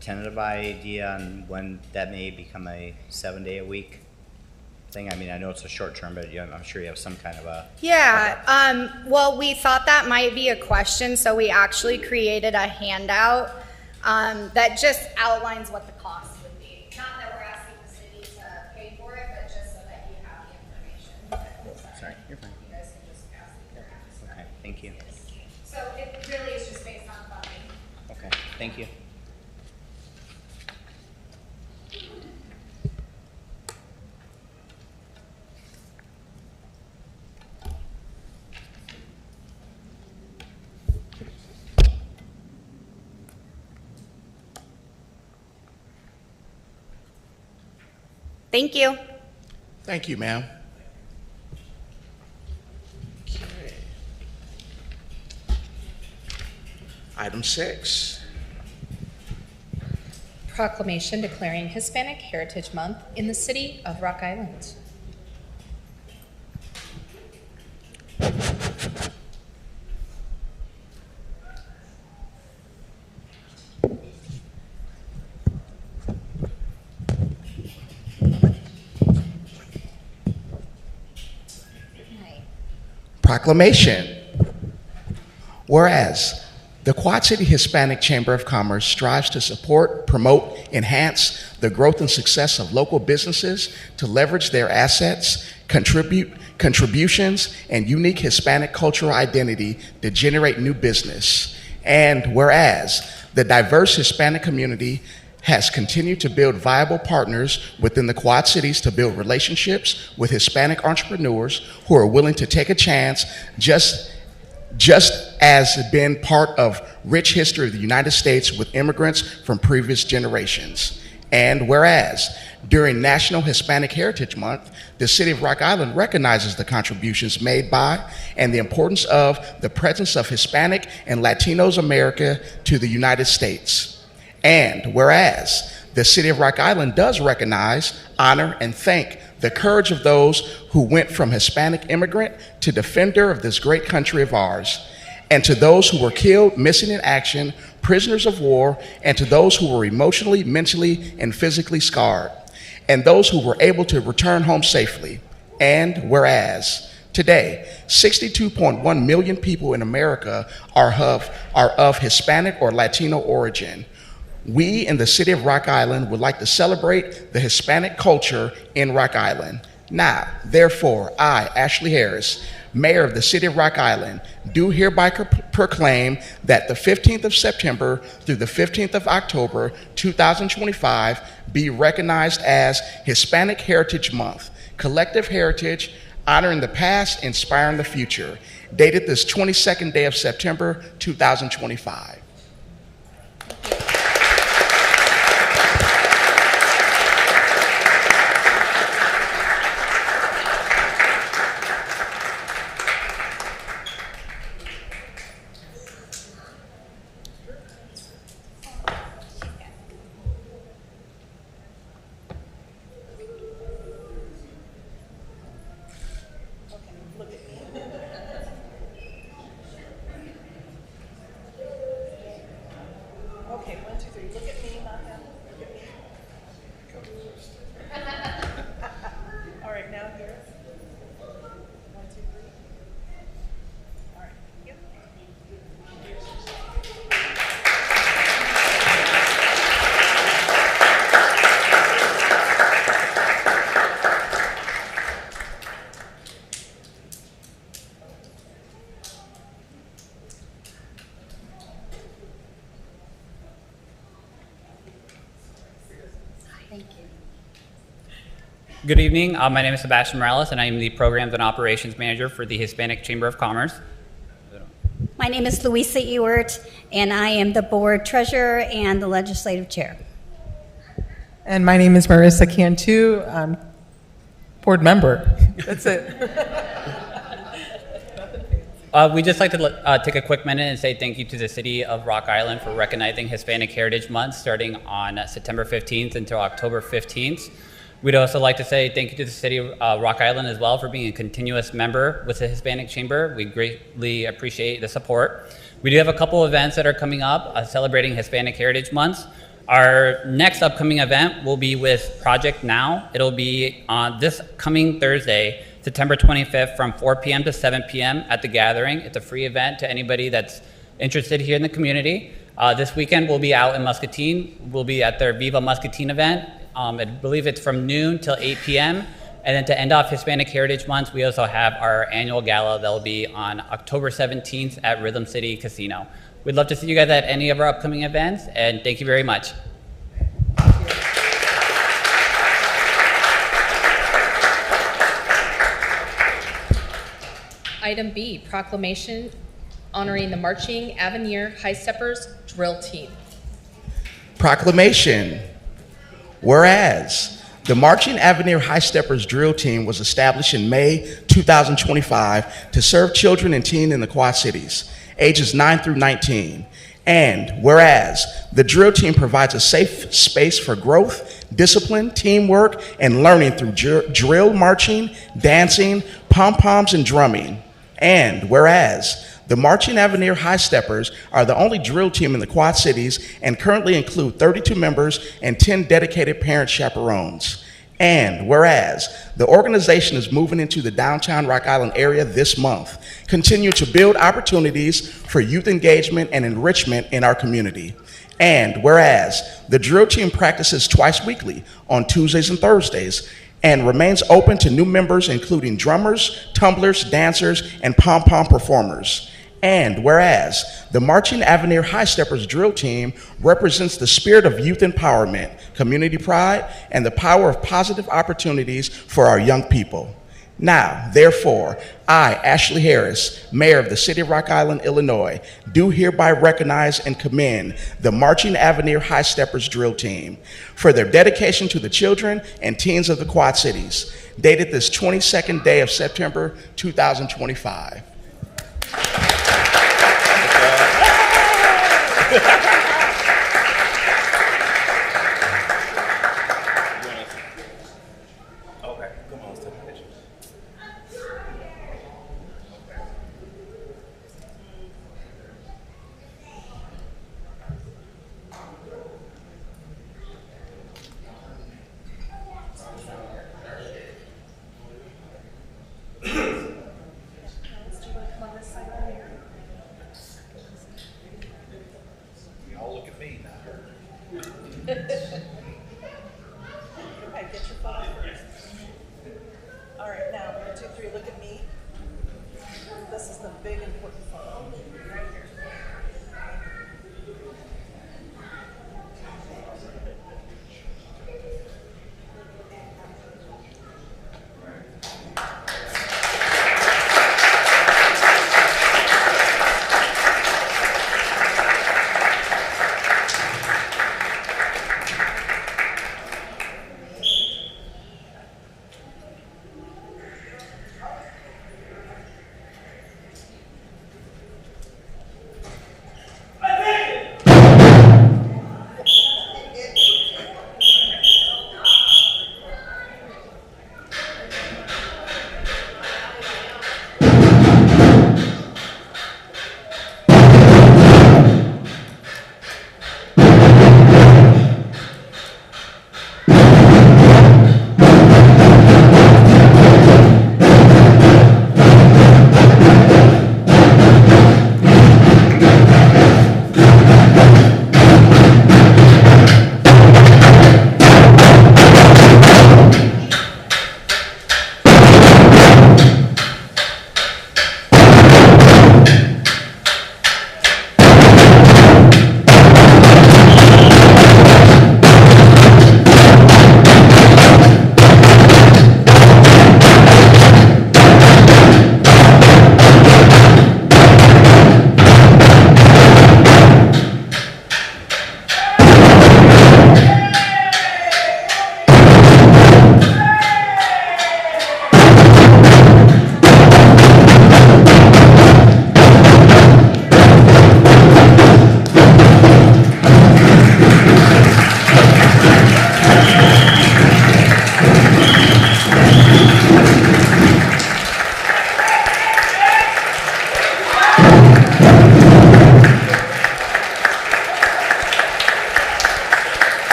tentative idea on when that may become a 7-day-a-week thing? I mean, I know it's a short-term, but I'm sure you have some kind of a... Yeah, well, we thought that might be a question, so we actually created a handout that just outlines what the cost would be. Not that we're asking the city to pay for it, but just so that you have the information. Sorry, you're fine. You guys can just pass it around. Okay, thank you. So it really is just based on funding. Okay, thank you. Thank you. Thank you, ma'am. Okay. Item 6. Proclamation declaring Hispanic Heritage Month in the city of Rock Island. Proclamation. Whereas The Quad City Hispanic Chamber of Commerce strives to support, promote, enhance the growth and success of local businesses to leverage their assets, contributions, and unique Hispanic cultural identity to generate new business. And whereas the diverse Hispanic community has continued to build viable partners within the Quad Cities to build relationships with Hispanic entrepreneurs who are willing to take a chance, just as been part of rich history of the United States with immigrants from previous generations. And whereas during National Hispanic Heritage Month, the City of Rock Island recognizes the contributions made by and the importance of the presence of Hispanic and Latinos America to the United States. And whereas the City of Rock Island does recognize, honor, and thank the courage of those who went from Hispanic immigrant to defender of this great country of ours, and to those who were killed, missing in action, prisoners of war, and to those who were emotionally, mentally, and physically scarred, and those who were able to return home safely. And whereas today, 62.1 million people in America are of Hispanic or Latino origin, we in the City of Rock Island would like to celebrate the Hispanic culture in Rock Island. Now, therefore, I, Ashley Harris, Mayor of the City of Rock Island, do hereby proclaim that the 15th of September through the 15th of October 2025 be recognized as Hispanic Heritage Month, collective heritage, honoring the past, inspiring the future, dated this 22nd day of September 2025. Good evening. My name is Sebastian Morales, and I am the Programs and Operations Manager for the Hispanic Chamber of Commerce. My name is Louisa Ewert, and I am the Board Treasurer and the Legislative Chair. And my name is Marissa Cantu. I'm board member. That's it. We'd just like to take a quick minute and say thank you to the City of Rock Island for recognizing Hispanic Heritage Month starting on September 15th until October 15th. We'd also like to say thank you to the City of Rock Island as well for being a continuous member with the Hispanic Chamber. We greatly appreciate the support. We do have a couple events that are coming up celebrating Hispanic Heritage Month. Our next upcoming event will be with Project Now. It'll be on this coming Thursday, September 25th from 4 p.m. to 7 p.m. at The Gathering. It's a free event to anybody that's interested here in the community. This weekend we'll be out in Muscatine. We'll be at their Viva Muscatine event. I believe it's from noon till 8 p.m. And then to end off Hispanic Heritage Month, we also have our annual gala that will be on October 17th at Rhythm City Casino. We'd love to see you guys at any of our upcoming events, and thank you very much. Item B, proclamation honoring the Marching Avenir High Steppers Drill Team. Proclamation. Whereas the Marching Avenir High Steppers Drill Team was established in May 2025 to serve children and teens in the Quad Cities, ages 9 through 19. And whereas the drill team provides a safe space for growth, discipline, teamwork, and learning through drill marching, dancing, pom-poms, and drumming. And whereas the Marching Avenir High Steppers are the only drill team in the Quad Cities and currently include 32 members and 10 dedicated parent chaperones. And whereas the organization is moving into the downtown Rock Island area this month, continue to build opportunities for youth engagement and enrichment in our community. And whereas the drill team practices twice weekly on Tuesdays and Thursdays and remains open to new members including drummers, tumblers, dancers, and pom-pom performers. And whereas the Marching Avenir High Steppers drill team represents the spirit of youth empowerment, community pride, and the power of positive opportunities for our young people. Now, therefore, I, Ashley Harris, Mayor of the City of Rock Island, Illinois, do hereby recognize and commend the Marching Avenir High Steppers drill team for their dedication to the children and teens of the Quad Cities, dated this 22nd day of September, 2025.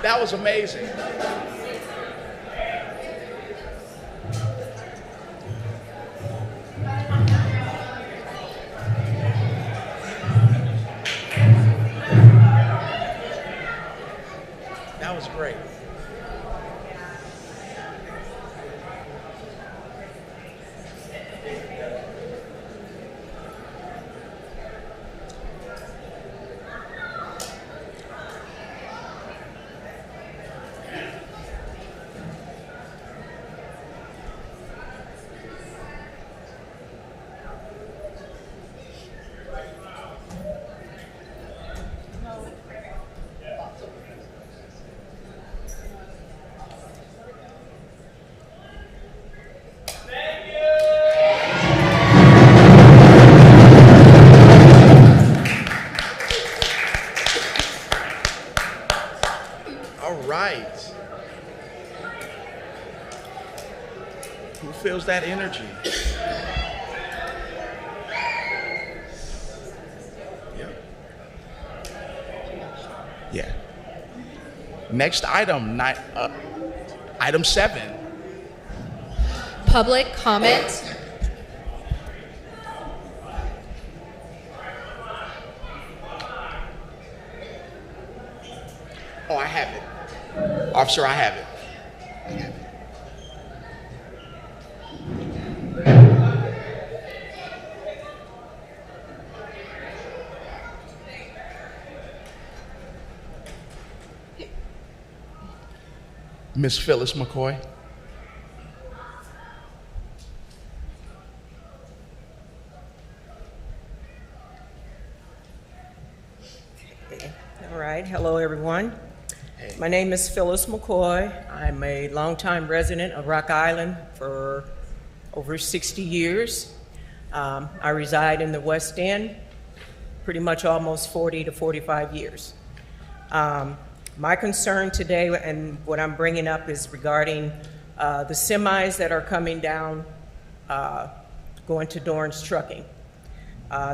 That was amazing. That was great. Who feels that energy? Yeah. Next item, item 7. Public comment. Oh, I have it. Officer, I have it. Miss Phyllis McCoy. All right, hello everyone. My name is Phyllis McCoy. I'm a longtime resident of Rock Island for over 60 years. I reside in the West End pretty much almost 40 to 45 years. My concern today and what I'm bringing up is regarding the semis that are coming down, going to Dorn's Trucking.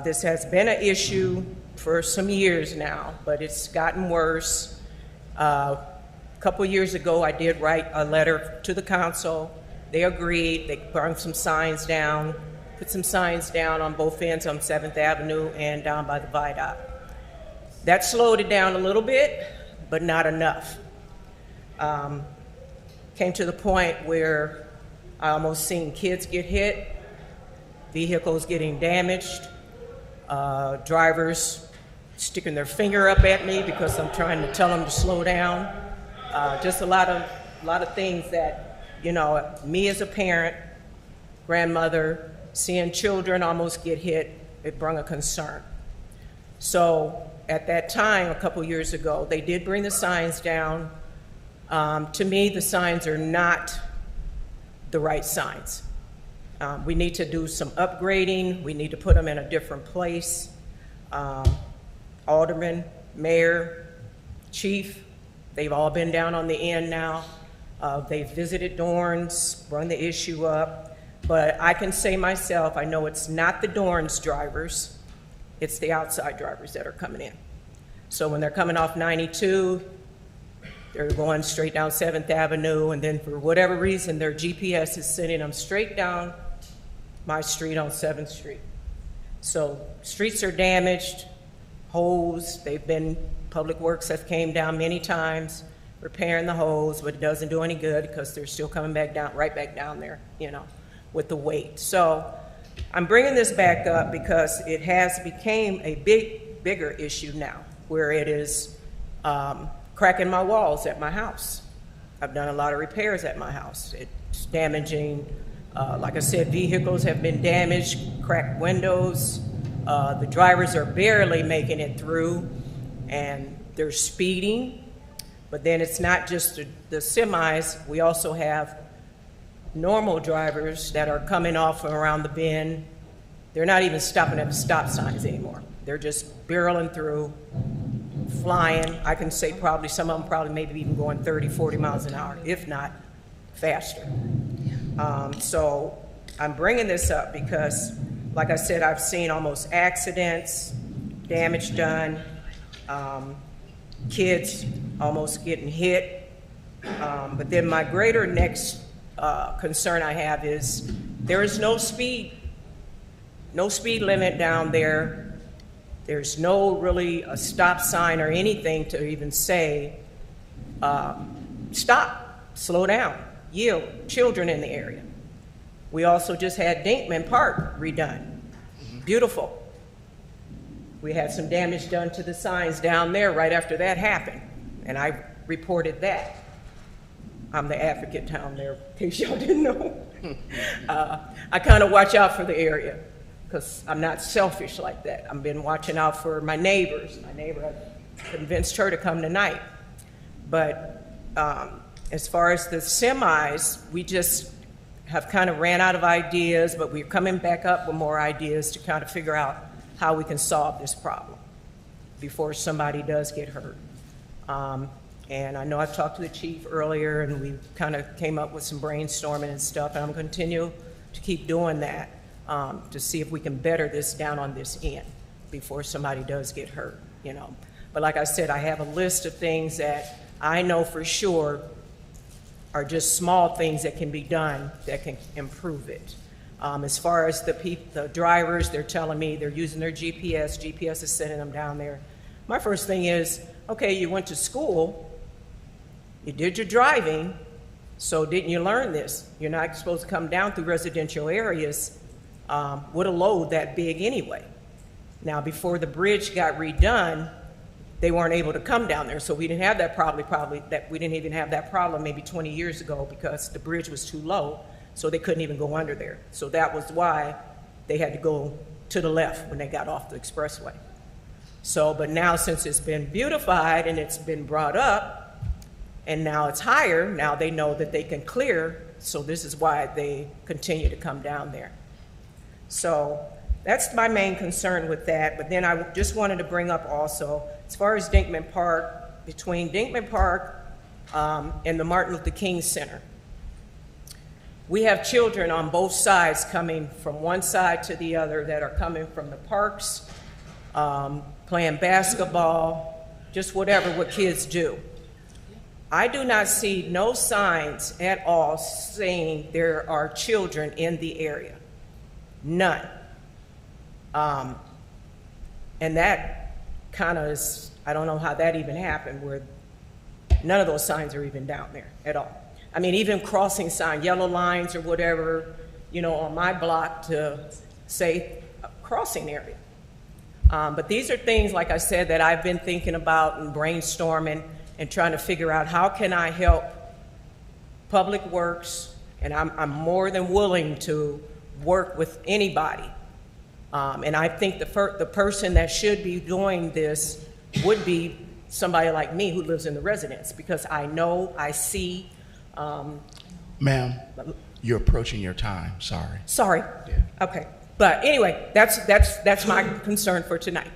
This has been an issue for some years now, but it's gotten worse. A couple years ago, I did write a letter to the council. They agreed. They brought some signs down, put some signs down on both ends on 7th Avenue and down by the viaduct. That slowed it down a little bit, but not enough. Came to the point where I almost seen kids get hit, vehicles getting damaged, drivers sticking their finger up at me because I'm trying to tell them to slow down. Just a lot of things that, you know, me as a parent, grandmother, seeing children almost get hit, it brought a concern. So at that time, a couple years ago, they did bring the signs down. To me, the signs are not the right signs. We need to do some upgrading. We need to put them in a different place. Alderman, mayor, chief, they've all been down on the end now. They've visited Dorn's, brought the issue up. But I can say myself, I know it's not the Dorn's drivers, it's the outside drivers that are coming in. So when they're coming off 92, they're going straight down 7th Avenue, and then for whatever reason, their GPS is sending them straight down my street on 7th Street. So streets are damaged, holes, Public Works have came down many times, repairing the hose, but it doesn't do any good because they're still coming back down, right back down there, you know, with the weight. So I'm bringing this back up because it has become a bigger issue now, where it is cracking my walls at my house. I've done a lot of repairs at my house. It's damaging, like I said, vehicles have been damaged, cracked windows. The drivers are barely making it through, and they're speeding. But then it's not just the semis. We also have normal drivers that are coming off from around the bend. They're not even stopping at the stop signs anymore. They're just barreling through, flying. I can say probably some of them probably maybe even going 30, 40 miles an hour, if not faster. So I'm bringing this up because, like I said, I've seen almost accidents, damage done, kids almost getting hit. But then my greater next concern I have is there is no speed limit down there. There's no really a stop sign or anything to even say, stop, slow down, yield, children in the area. We also just had Dinkman Park redone. Beautiful. We had some damage done to the signs down there right after that happened, and I reported that. I'm the advocate down there, in case y'all didn't know. I kind of watch out for the area because I'm not selfish like that. I've been watching out for my neighbors. My neighbor, I convinced her to come tonight. But as far as the semis, we just have kind of ran out of ideas, but we're coming back up with more ideas to kind of figure out how we can solve this problem before somebody does get hurt. And I know I've talked to the chief earlier, and we kind of came up with some brainstorming and stuff, and I'm going to continue to keep doing that to see if we can better this down on this end before somebody does get hurt, you know. But like I said, I have a list of things that I know for sure are just small things that can be done that can improve it. As far as the drivers, they're telling me they're using their GPS. GPS is sending them down there. My first thing is, okay, you went to school, you did your driving, so didn't you learn this? You're not supposed to come down through residential areas with a load that big anyway. Now, before the bridge got redone, they weren't able to come down there, so we didn't have that we didn't even have that problem maybe 20 years ago because the bridge was too low, so they couldn't even go under there. So that was why they had to go to the left when they got off the expressway. So, but now since it's been beautified and it's been brought up, and now it's higher, now they know that they can clear, so this is why they continue to come down there. So that's my main concern with that. But then I just wanted to bring up also, as far as Dinkman Park, between Dinkman Park and the Martin Luther King Center, we have children on both sides coming from one side to the other that are coming from the parks, playing basketball, just what kids do. I do not see no signs at all saying there are children in the area. None. And that kind of is, I don't know how that even happened, where none of those signs are even down there at all. I mean, even crossing sign, yellow lines or whatever, you know, on my block to say crossing area. But these are things, like I said, that I've been thinking about and brainstorming and trying to figure out how can I help Public Works, and I'm more than willing to work with anybody. And I think the person that should be doing this would be somebody like me who lives in the residence, because I know, I see. Ma'am, you're approaching your time, sorry. Sorry. Yeah. Okay. But anyway, that's my concern for tonight.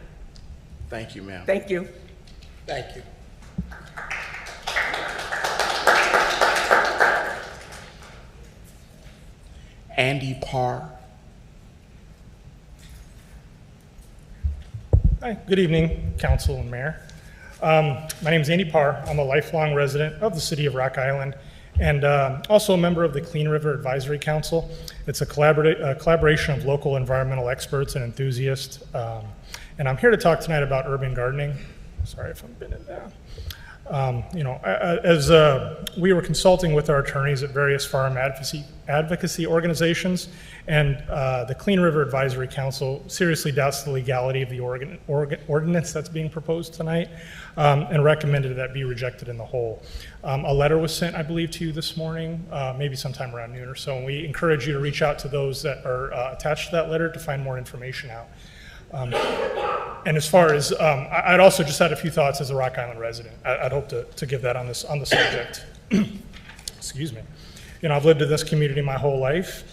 Thank you, ma'am. Thank you. Thank you. Andy Parr. Hi, good evening, Council and Mayor. My name is Andy Parr. I'm a lifelong resident of the city of Rock Island and also a member of the Clean River Advisory Council. It's a collaboration of local environmental experts and enthusiasts. And I'm here to talk tonight about urban gardening. Sorry if I'm bending down. As we were consulting with our attorneys at various farm advocacy organizations, and the Clean River Advisory Council seriously doubts the legality of the ordinance that's being proposed tonight, and recommended that be rejected in the whole. A letter was sent, I believe, to you this morning, maybe sometime around noon or so, and we encourage you to reach out to those that are attached to that letter to find more information out. And as far as, I'd also just had a few thoughts as a Rock Island resident. I'd hope to give that on the subject. Excuse me. You know, I've lived in this community my whole life,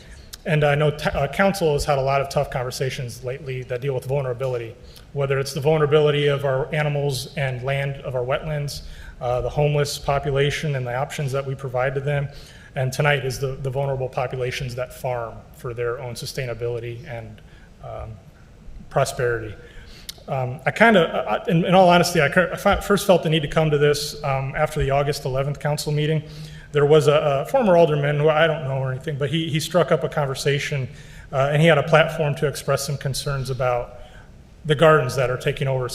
and I know council has had a lot of tough conversations lately that deal with vulnerability, whether it's the vulnerability of our animals and land of our wetlands, the homeless population and the options that we provide to them, and tonight is the vulnerable populations that farm for their own sustainability and prosperity. I kind of, in all honesty, I first felt the need to come to this after the August 11th council meeting. There was a former alderman who I don't know or anything, but he struck up a conversation and he had a platform to express some concerns about the gardens that are taking over,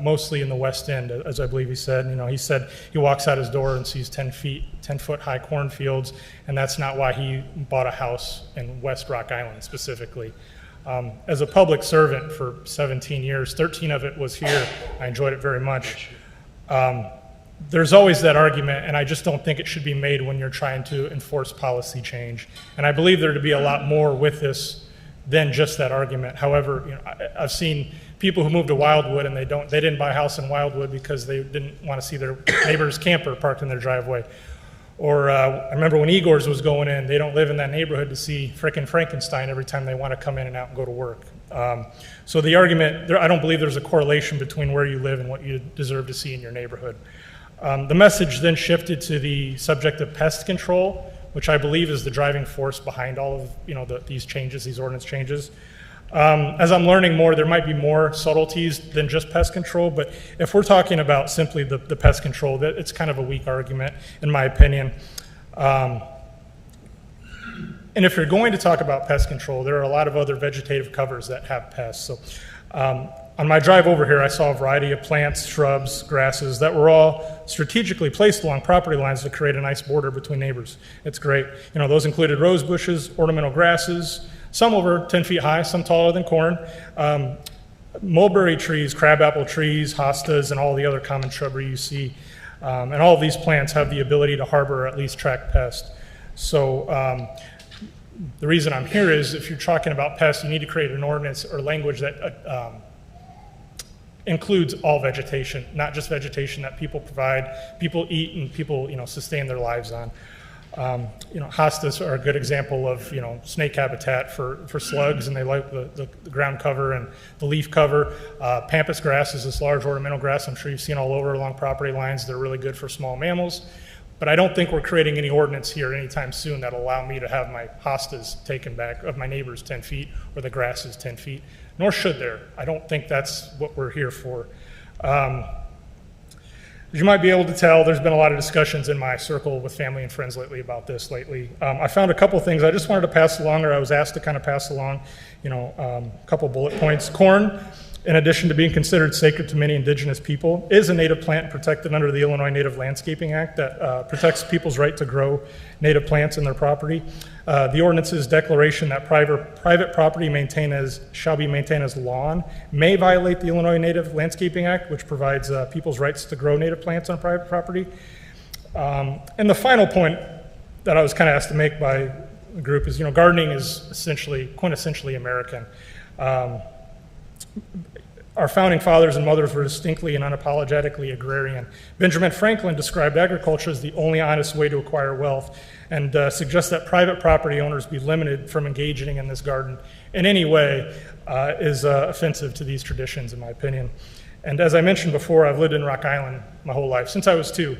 mostly in the West End, as I believe he said. You know, he said he walks out his door and sees 10-foot high cornfields, and that's not why he bought a house in West Rock Island specifically. As a public servant for 17 years, 13 of it was here. I enjoyed it very much. There's always that argument, and I just don't think it should be made when you're trying to enforce policy change. And I believe there to be a lot more with this than just that argument. However, you know, I've seen people who moved to Wildwood and they didn't buy a house in Wildwood because they didn't want to see their neighbor's camper parked in their driveway. Or I remember when Igor's was going in, they don't live in that neighborhood to see frickin' Frankenstein every time they want to come in and out and go to work. So the argument, I don't believe there's a correlation between where you live and what you deserve to see in your neighborhood. The message then shifted to the subject of pest control, which I believe is the driving force behind all of these changes, these ordinance changes. As I'm learning more, there might be more subtleties than just pest control, but if we're talking about simply the pest control, it's kind of a weak argument, in my opinion. And if you're going to talk about pest control, there are a lot of other vegetative covers that have pests. So on my drive over here, I saw a variety of plants, shrubs, grasses that were all strategically placed along property lines to create a nice border between neighbors. It's great. Those included rose bushes, ornamental grasses, some over 10 feet high, some taller than corn, mulberry trees, crabapple trees, hostas, and all the other common shrubbery you see. And all of these plants have the ability to harbor or at least track pests. So the reason I'm here is if you're talking about pests, you need to create an ordinance or language that includes all vegetation, not just vegetation that people provide, people eat, and people sustain their lives on. Hostas are a good example of snake habitat for slugs, and they like the ground cover and the leaf cover. Pampas grass is this large ornamental grass I'm sure you've seen all over along property lines. They're really good for small mammals. But I don't think we're creating any ordinance here anytime soon that'll allow me to have my hostas taken back of my neighbors 10 feet or the grasses 10 feet, nor should there. I don't think that's what we're here for. As you might be able to tell, there's been a lot of discussions in my circle with family and friends lately about this lately. I found a couple things I just wanted to pass along, or I was asked to kind of pass along, a couple bullet points. Corn, in addition to being considered sacred to many indigenous people, is a native plant protected under the Illinois Native Landscaping Act that protects people's right to grow native plants in their property. The ordinance's declaration that private property shall be maintained as lawn may violate the Illinois Native Landscaping Act, which provides people's rights to grow native plants on private property. And the final point that I was kind of asked to make by the group is, gardening is quintessentially American. Our founding fathers and mothers were distinctly and unapologetically agrarian. Benjamin Franklin described agriculture as the only honest way to acquire wealth, and suggests that private property owners be limited from engaging in this garden in any way is offensive to these traditions, in my opinion. And as I mentioned before, I've lived in Rock Island my whole life, since I was 2.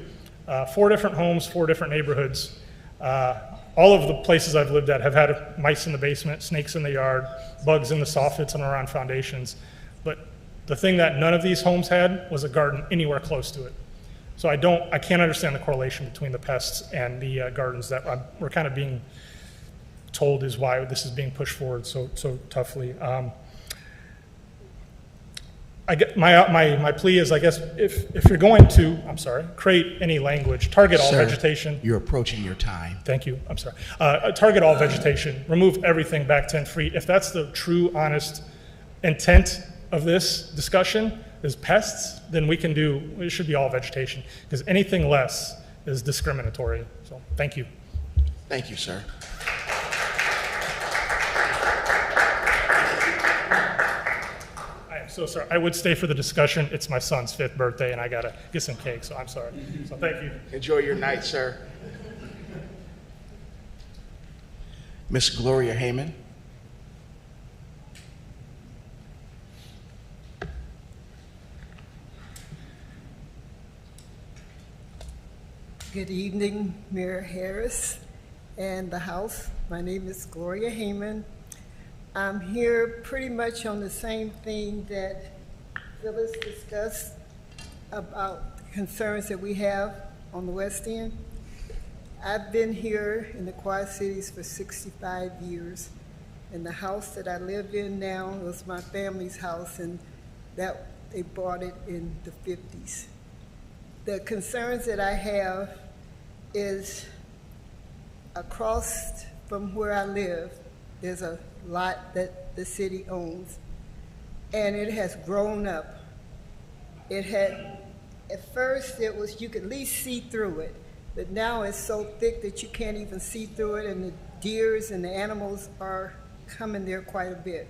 4 different homes, 4 different neighborhoods. All of the places I've lived at have had mice in the basement, snakes in the yard, bugs in the soffits and around foundations. But the thing that none of these homes had was a garden anywhere close to it. So I can't understand the correlation between the pests and the gardens that we're kind of being told is why this is being pushed forward so toughly. My plea is, I guess, if you're going to, create any language, target all vegetation. You're approaching your time. Thank you, I'm sorry. Target all vegetation, remove everything back 10 feet. If that's the true, honest intent of this discussion is pests, then it should be all vegetation, because anything less is discriminatory. So, thank you. Thank you, sir. I am so sorry. I would stay for the discussion. It's my son's 5th birthday, and I gotta get some cake, so I'm sorry. So, thank you. Enjoy your night, sir. Miss Gloria Heyman. Good evening, Mayor Harris and the House. My name is Gloria Heyman. I'm here pretty much on the same thing that Phyllis discussed about concerns that we have on the West End. I've been here in the Quad Cities for 65 years, and the house that I live in now was my family's house, and that they bought it in the 50s. The concerns that I have is across from where I live, there's a lot that the city owns, and it has grown up. At first you could at least see through it, but now it's so thick that you can't even see through it, and the deers and the animals are coming there quite a bit.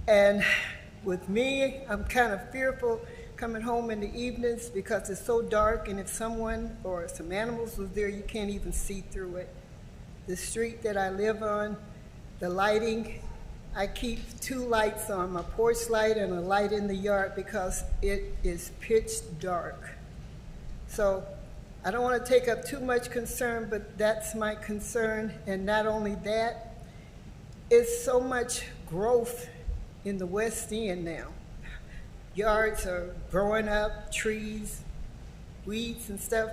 And with me, I'm kind of fearful coming home in the evenings because it's so dark, and if someone or some animals was there, you can't even see through it. The street that I live on, the lighting, I keep 2 lights on, my porch light and a light in the yard, because it is pitch dark. So I don't want to take up too much concern, but that's my concern. And not only that, it's so much growth in the West End now. Yards are growing up, trees, weeds and stuff.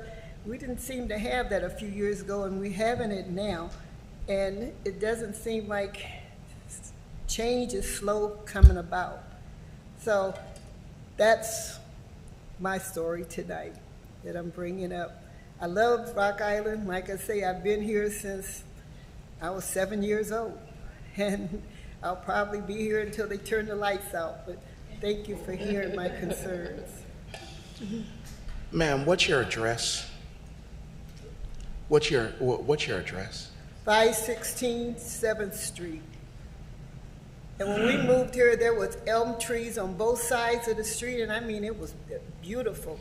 We didn't seem to have that a few years ago, and we're having it now. And it doesn't seem like change is slow coming about. So that's my story tonight that I'm bringing up. I love Rock Island. Like I say, I've been here since I was 7 years old. And I'll probably be here until they turn the lights out. But thank you for hearing my concerns. Ma'am, what's your address? What's your address? 516 7th Street. And when we moved here, there was elm trees on both sides of the street, and I mean, it was beautiful.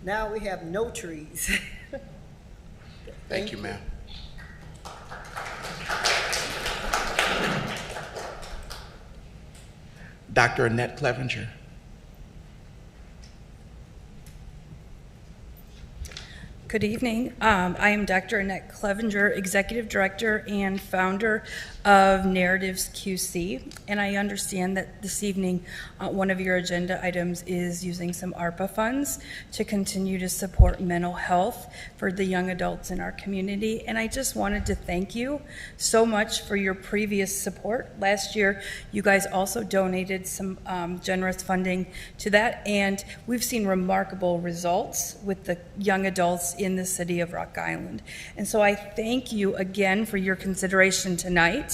Now we have no trees. Thank you, ma'am. Dr. Annette Clevenger. Good evening. I am Dr. Annette Clevenger, Executive Director and founder of Narratives QC, and I understand that this evening one of your agenda items is using some ARPA funds to continue to support mental health for the young adults in our community, and I just wanted to thank you so much for your previous support. Last year, you guys also donated some generous funding to that, and we've seen remarkable results with the young adults in the city of Rock Island. And so I thank you again for your consideration tonight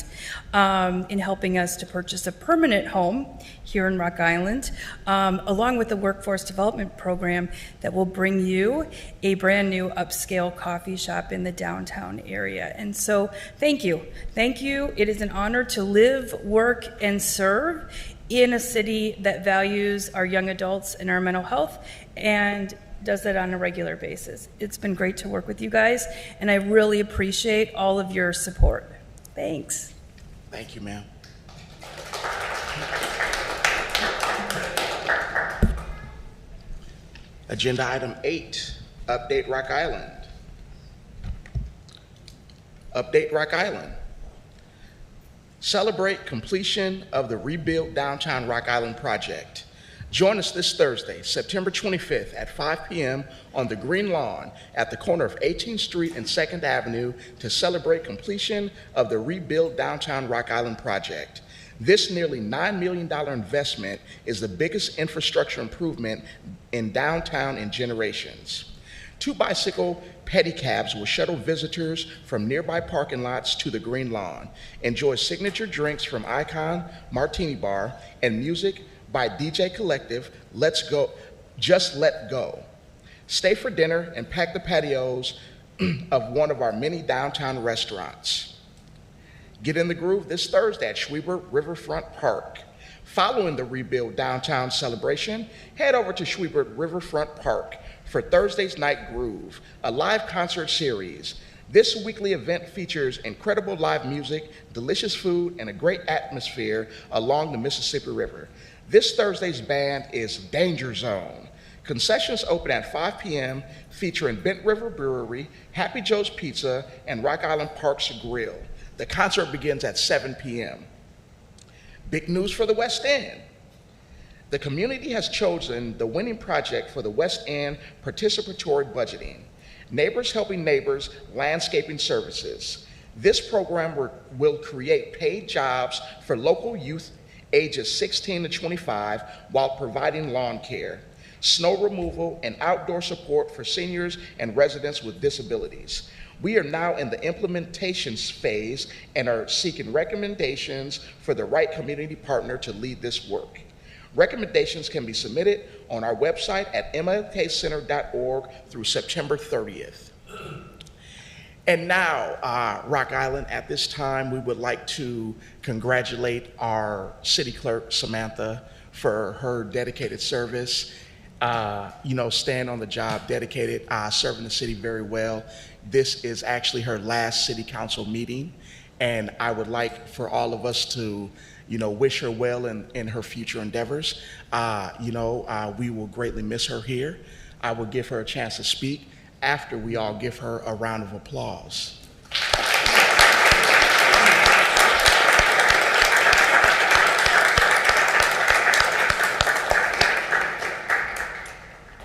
in helping us to purchase a permanent home here in Rock Island, along with the workforce development program that will bring you a brand new upscale coffee shop in the downtown area. And so thank you. Thank you. It is an honor to live, work, and serve in a city that values our young adults and our mental health and does that on a regular basis. It's been great to work with you guys, and I really appreciate all of your support. Thanks. Thank you, ma'am. Agenda item 8, Update Rock Island. Update Rock Island. Celebrate completion of the Rebuild Downtown Rock Island project. Join us this Thursday, September 25th at 5 p.m. on the Green Lawn at the corner of 18th Street and 2nd Avenue to celebrate completion of the Rebuild Downtown Rock Island project. This nearly $9 million investment is the biggest infrastructure improvement in downtown in generations. 2 bicycle pedicabs will shuttle visitors from nearby parking lots to the Green Lawn. Enjoy signature drinks from Icon Martini Bar and music by DJ Collective, Let's Go, Just Let Go. Stay for dinner and pack the patios of one of our many downtown restaurants. Get in the groove this Thursday at Schwiebert Riverfront Park. Following the Rebuild Downtown celebration, head over to Schwiebert Riverfront Park for Thursday's Night Groove, a live concert series. This weekly event features incredible live music, delicious food, and a great atmosphere along the Mississippi River. This Thursday's band is Danger Zone. Concessions open at 5 p.m. featuring Bent River Brewery, Happy Joe's Pizza, and Rock Island Parks Grill. The concert begins at 7 p.m. Big news for the West End. The community has chosen the winning project for the West End participatory budgeting, Neighbors Helping Neighbors Landscaping Services. This program will create paid jobs for local youth ages 16 to 25 while providing lawn care, snow removal, and outdoor support for seniors and residents with disabilities. We are now in the implementation phase and are seeking recommendations for the right community partner to lead this work. Recommendations can be submitted on our website at mlkcenter.org through September 30th. And now, Rock Island, at this time, we would like to congratulate our city clerk, Samantha, for her dedicated service. Staying on the job, dedicated, serving the city very well. This is actually her last city council meeting, and I would like for all of us to, wish her well in her future endeavors. We will greatly miss her here. I will give her a chance to speak. after we all give her a round of applause.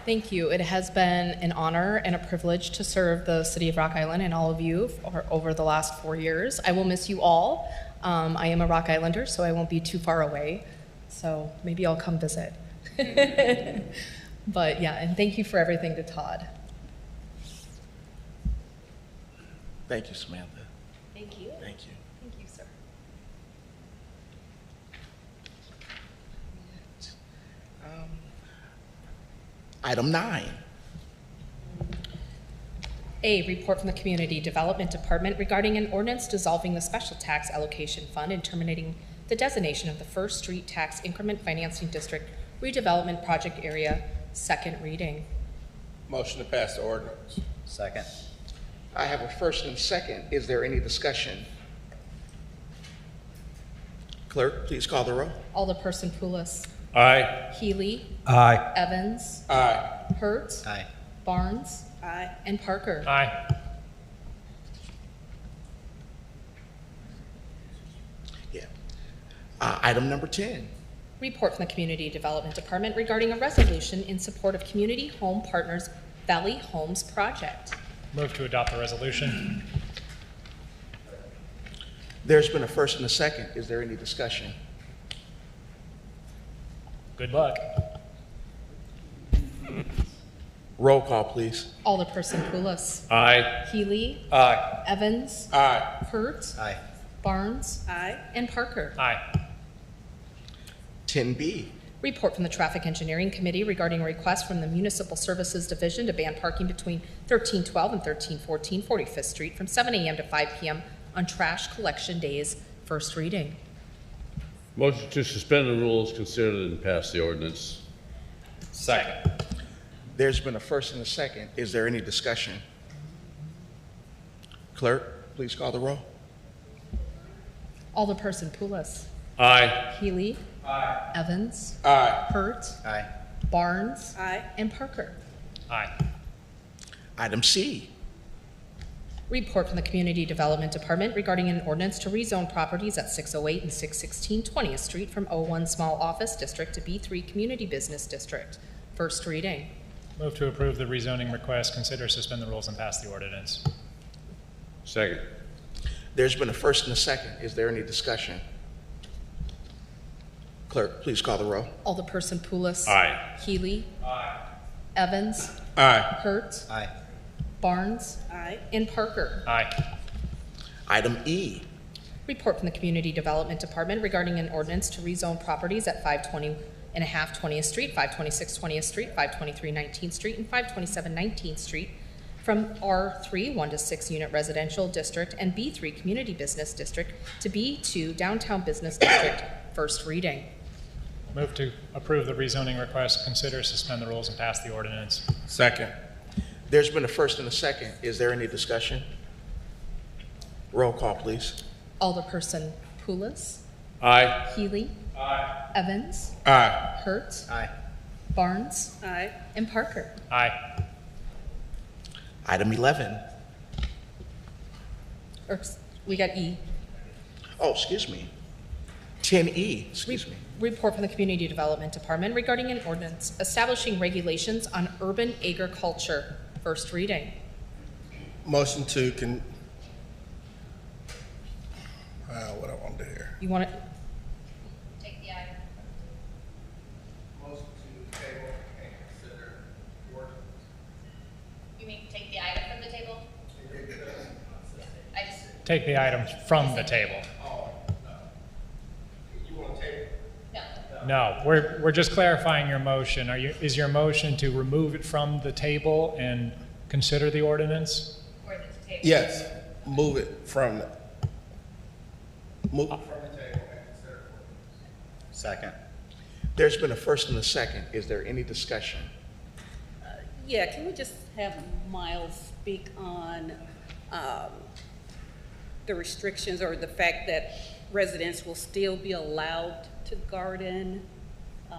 Thank you. It has been an honor and a privilege to serve the city of Rock Island and all of you over the last 4 years. I will miss you all. I am a Rock Islander, so I won't be too far away. So maybe I'll come visit. But yeah, and thank you for everything to Todd. Thank you, Samantha. Thank you. Thank you. Thank you, sir. Item 9. A, report from the Community Development Department regarding an ordinance dissolving the Special Tax Allocation Fund and terminating the designation of the First Street Tax Increment Financing District Redevelopment Project Area, second reading. Motion to pass the ordinance. Second. I have a first and second. Is there any discussion? Clerk, please call the roll. Alderperson Poulos. Aye. Healy. Aye. Evans. Aye. Hurt. Aye. Barnes. Aye. And Parker. Aye. Yeah. Item number 10. Report from the Community Development Department regarding a resolution in support of Community Home Partners Valley Homes Project. Move to adopt the resolution. There's been a first and a second. Is there any discussion? Good luck. Roll call, please. Alderperson Poulos. Aye. Healy. Aye. Evans. Aye. Hurt. Aye. Barnes. Aye. And Parker. Aye. 10B. Report from the Traffic Engineering Committee regarding a request from the Municipal Services Division to ban parking between 1312 and 1314 45th Street from 7 a.m. to 5 p.m. on trash collection days. First reading. Motion to suspend the rules, consider and pass the ordinance. Second. There's been a first and a second. Is there any discussion? Clerk, please call the roll. Alderperson Poulos. Aye. Healy. Aye. Evans. Aye. Hurt. Aye. Barnes. Aye. And Parker. Aye. Item C. Report from the Community Development Department regarding an ordinance to rezone properties at 608 and 616 20th Street from O1 Small Office District to B3 Community Business District. First reading. Move to approve the rezoning request, consider, suspend the rules, and pass the ordinance. Second. There's been a first and a second. Is there any discussion? Clerk, please call the roll. Alderperson Poulos. Aye. Healy. Aye. Evans. Aye. Hurt. Aye. Barnes. Aye. And Parker. Aye. Item E. Report from the Community Development Department regarding an ordinance to rezone properties at 520 and a half 20th Street, 526 20th Street, 523 19th Street, and 527 19th Street from R3 1 to 6 unit residential district and B3 community business district to B2 downtown business district. First reading. Move to approve the rezoning request, consider, suspend the rules, and pass the ordinance. Second. There's been a first and a second. Is there any discussion? Roll call, please. Alderperson Poulos. Aye. Healy. Aye. Evans. Aye. Hurt. Aye. Barnes. Aye. And Parker. Aye. Item 11. Or, we got E. Oh, excuse me. 10E, excuse me. Report from the Community Development Department regarding an ordinance establishing regulations on urban agriculture. First reading. Motion to what I want to do here. You want to? Take the item. Motion to table and consider ordinance. You mean take the item from the table? I just, Take the items from the table. You want to table? no. No, we're just clarifying your motion. Is your motion to remove it from the table and consider the ordinance? Or the table. Yes. Move it from the table and consider ordinance. Second. There's been a first and a second. Is there any discussion? Yeah, can we just have Miles speak on the restrictions or the fact that residents will still be allowed to garden? So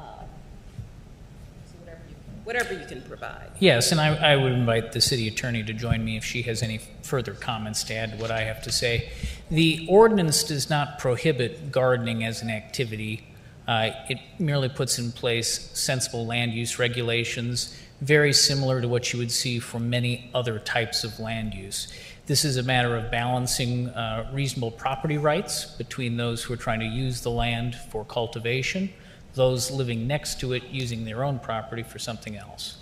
whatever you whatever you can provide. Yes, and I would invite the city attorney to join me if she has any further comments to add to what I have to say. The ordinance does not prohibit gardening as an activity. It merely puts in place sensible land use regulations, very similar to what you would see for many other types of land use. This is a matter of balancing reasonable property rights between those who are trying to use the land for cultivation, those living next to it using their own property for something else.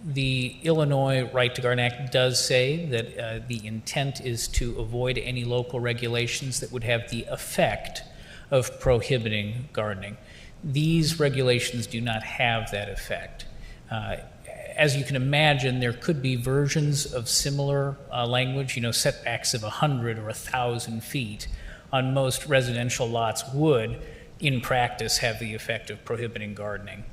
The Illinois Right to Garden Act does say that the intent is to avoid any local regulations that would have the effect of prohibiting gardening. These regulations do not have that effect. As you can imagine, there could be versions of similar language, setbacks of 100 or 1,000 feet on most residential lots would, in practice, have the effect of prohibiting gardening.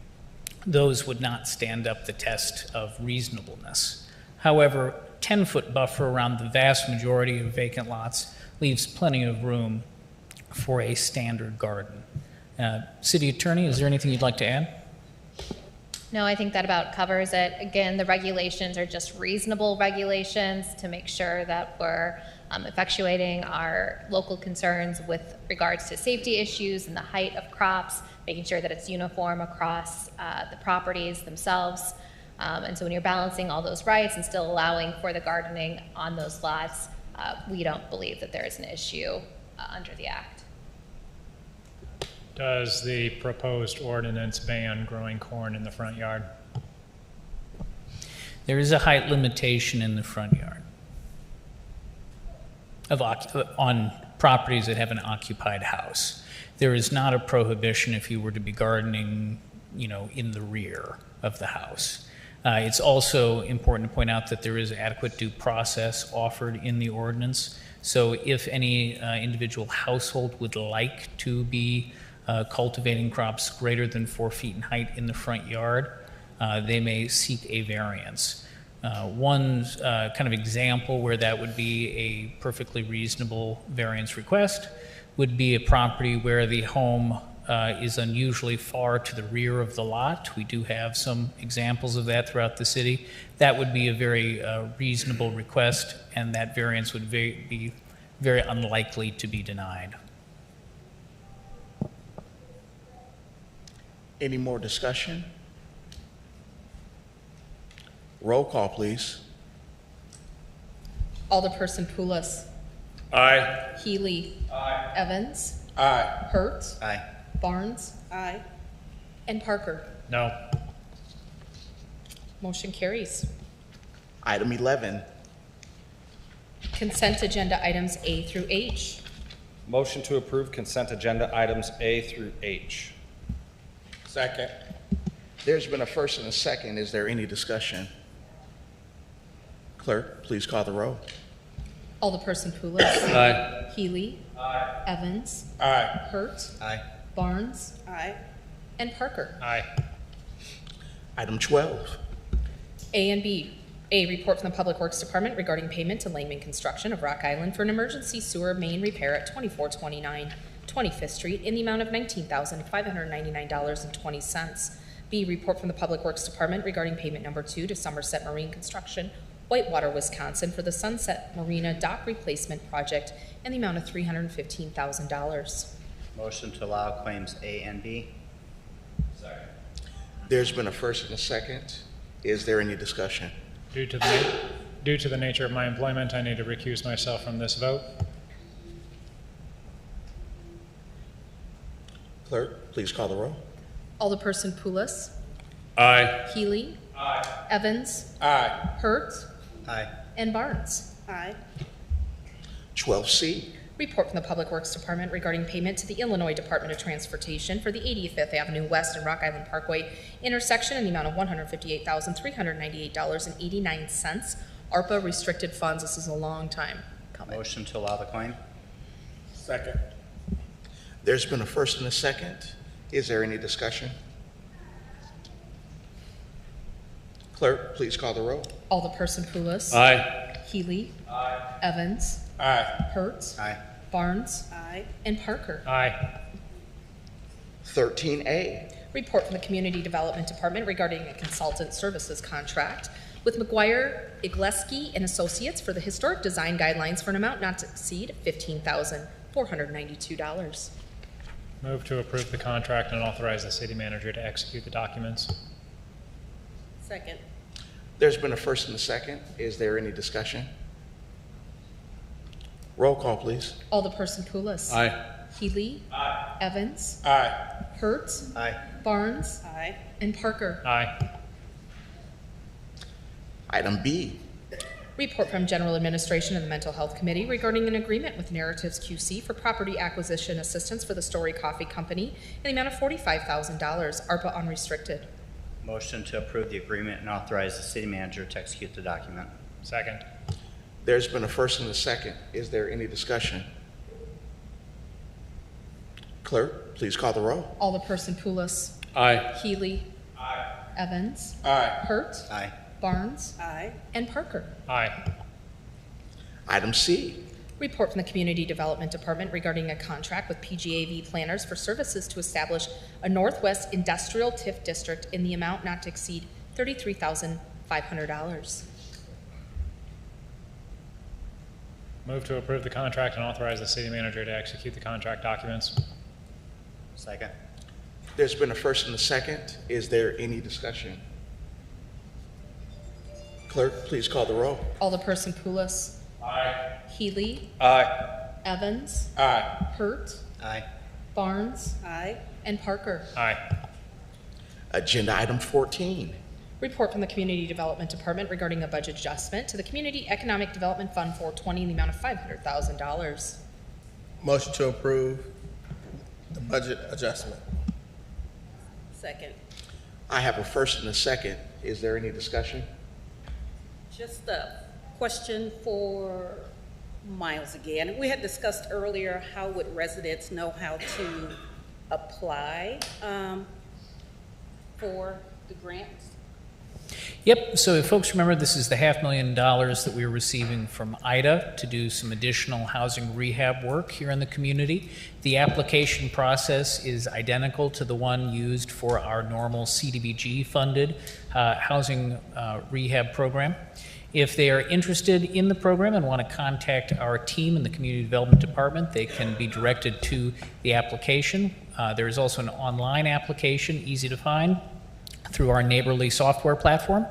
Those would not stand up the test of reasonableness. However, 10-foot buffer around the vast majority of vacant lots leaves plenty of room for a standard garden. City Attorney, is there anything you'd like to add? No, I think that about covers it. Again, the regulations are just reasonable regulations to make sure that we're effectuating our local concerns with regards to safety issues and the height of crops, making sure that it's uniform across the properties themselves. And so when you're balancing all those rights and still allowing for the gardening on those lots, we don't believe that there is an issue under the Act. Does the proposed ordinance ban growing corn in the front yard? There is a height limitation in the front yard on properties that have an occupied house. There is not a prohibition if you were to be gardening, in the rear of the house. It's also important to point out that there is adequate due process offered in the ordinance. So if any individual household would like to be cultivating crops greater than 4 feet in height in the front yard, they may seek a variance. One kind of example where that would be a perfectly reasonable variance request would be a property where the home is unusually far to the rear of the lot. We do have some examples of that throughout the city. That would be a very reasonable request, and that variance would be very unlikely to be denied. Any more discussion? Roll call, please. Alderperson Poulos. Aye. Healy. Aye. Evans. Aye. Hertz. Aye. Barnes. Aye. And Parker. No. Motion carries. Item 11. Consent agenda items A through H. Motion to approve consent agenda items A through H. Second. There's been a first and a second. Is there any discussion? Clerk, please call the roll. Alderperson Poulos. Aye. Healy. Aye. Evans. Aye. Hertz. Aye. Barnes. Aye. And Parker. Aye. Item 12. A and B. A, report from the Public Works Department regarding payment to Langman Construction of Rock Island for an emergency sewer main repair at 2429 25th Street in the amount of $19,599.20. B, report from the Public Works Department regarding payment number 2 to Somerset Marine Construction, Whitewater, Wisconsin for the Sunset Marina dock replacement project in the amount of $315,000. Motion to allow claims A and B. Second. There's been a first and a second. Is there any discussion? Due to the nature of my employment, I need to recuse myself from this vote. Clerk, please call the roll. Alderperson Poulos. Aye. Healy. Aye. Evans. Aye. Hertz. Aye. And Barnes. Aye. 12C. Report from the Public Works Department regarding payment to the Illinois Department of Transportation for the 85th Avenue West and Rock Island Parkway intersection in the amount of $158,398.89. ARPA restricted funds. This is a long time coming. Motion to allow the claim. Second. There's been a first and a second. Is there any discussion? Clerk, please call the roll. Alderperson Poulos. Aye. Healy. Aye. Evans. Aye. Hertz. Aye. Barnes. Aye. And Parker. Aye. 13A. Report from the Community Development Department regarding a consultant services contract with McGuire, Igleski and Associates for the historic design guidelines for an amount not to exceed $15,492. Move to approve the contract and authorize the city manager to execute the documents. Second. There's been a first and a second. Is there any discussion? Roll call, please. Alderperson Poulos. Aye. Healy. Aye. Evans. Aye. Hertz. Aye. Barnes. Aye. And Parker. Aye. Item B. Report from General Administration and the Mental Health Committee regarding an agreement with Narratives QC for property acquisition assistance for the Story Coffee Company in the amount of $45,000, ARPA unrestricted. Motion to approve the agreement and authorize the city manager to execute the document. Second. There's been a first and a second. Is there any discussion? Clerk, please call the roll. Alderperson Poulos. Aye. Healy. Aye. Evans. Aye. Hertz. Aye. Barnes. Aye. And Parker. Aye. Item C. Report from the Community Development Department regarding a contract with PGAV Planners for services to establish a Northwest Industrial TIF District in the amount not to exceed $33,500. Move to approve the contract and authorize the city manager to execute the contract documents. Second. There's been a first and a second. Is there any discussion? Clerk, please call the roll. Alderperson Poulos. Aye. Healy. Aye. Evans. Aye. Hurt. Aye. Barnes. Aye. And Parker. Aye. Agenda item 14. Report from the Community Development Department regarding a budget adjustment to the Community Economic Development Fund 420 in the amount of $500,000. Motion to approve the budget adjustment. Second. I have a first and a second. Is there any discussion? Just a question for Miles again. We had discussed earlier how would residents know how to apply for the grants? Yep, so if folks remember, this is the $500,000 that we are receiving from IDA to do some additional housing rehab work here in the community. The application process is identical to the one used for our normal CDBG-funded housing rehab program. If they are interested in the program and want to contact our team in the Community Development Department, they can be directed to the application. There is also an online application, easy to find, through our Neighborly software platform.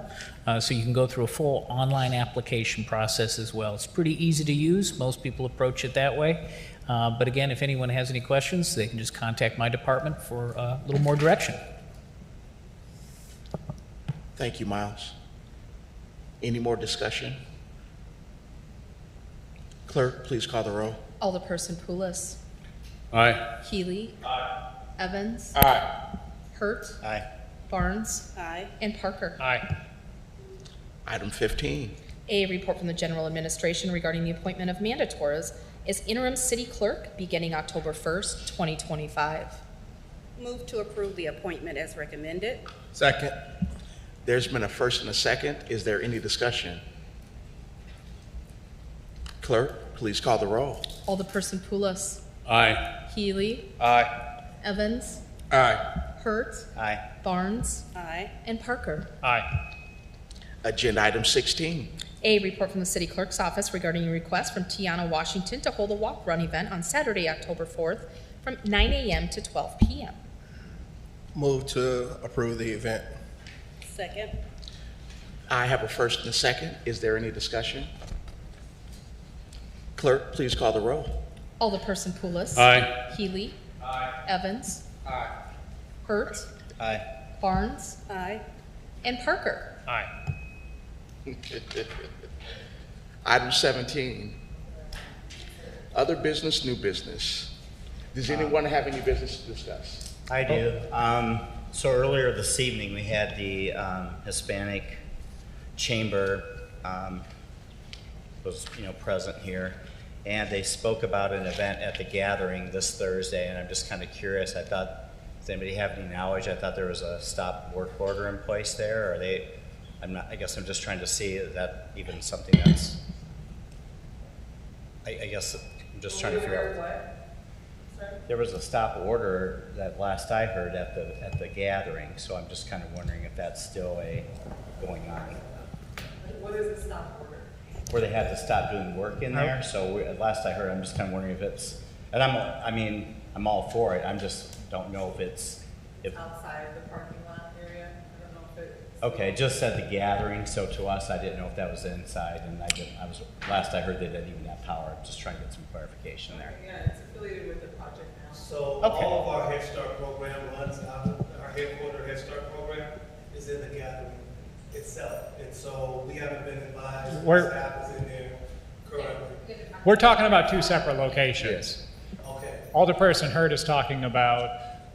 So you can go through a full online application process as well. It's pretty easy to use. Most people approach it that way. But again, if anyone has any questions, they can just contact my department for a little more direction. Thank you, Miles. Any more discussion? Clerk, please call the roll. Alderperson Poulos. Aye. Healy. Aye. Evans. Aye. Hurt. Aye. Barnes. Aye. And Parker. Aye. Item 15. A report from the General Administration regarding the appointment of Amanda Torres as interim city clerk beginning October 1st, 2025. Move to approve the appointment as recommended. Second. There's been a first and a second. Is there any discussion? Clerk, please call the roll. Alderperson Poulos. Aye. Healy. Aye. Evans. Aye. Hurt. Aye. Barnes. Aye. And Parker. Aye. Agenda item 16. A report from the City Clerk's Office regarding a request from Tiana, Washington to hold a walk-run event on Saturday, October 4th from 9 a.m. to 12 p.m. Move to approve the event. Second. I have a first and a second. Is there any discussion? Clerk, please call the roll. Alderperson Poulos. Aye. Healy. Aye. Evans. Aye. Hurt. Aye. Barnes. Aye. And Parker. Aye. Item 17. Other business, new business. Does anyone have any business to discuss? I do. So earlier this evening, we had the Hispanic Chamber was present here, and they spoke about an event at the gathering this Thursday. And I'm just kind of curious. I thought, does anybody have any knowledge? I thought there was a stop work order in place there. Or they? I'm not. I guess I'm just trying to see that even something that's. I guess I'm just trying to figure out. There was a stop order that last I heard at the gathering, so I'm just kind of wondering if that's still going on. What is the stop order? Where they had to stop doing work in there. So last I heard, I'm just kind of wondering if it's, and I'm all for it. I just don't know if it's Outside of the parking lot area. I don't know if it's. Okay, just said the gathering. So to us, I didn't know if that was inside, and last I heard they didn't even have power. Just trying to get some clarification there. Yeah, it's affiliated with the project now. So Okay. all of our Head Start program runs out of our headquarter Head Start program is in the gathering itself. And so we haven't been advised We're- what staff is in there currently. We're talking about two separate locations. Okay. Alderperson Hurd is talking about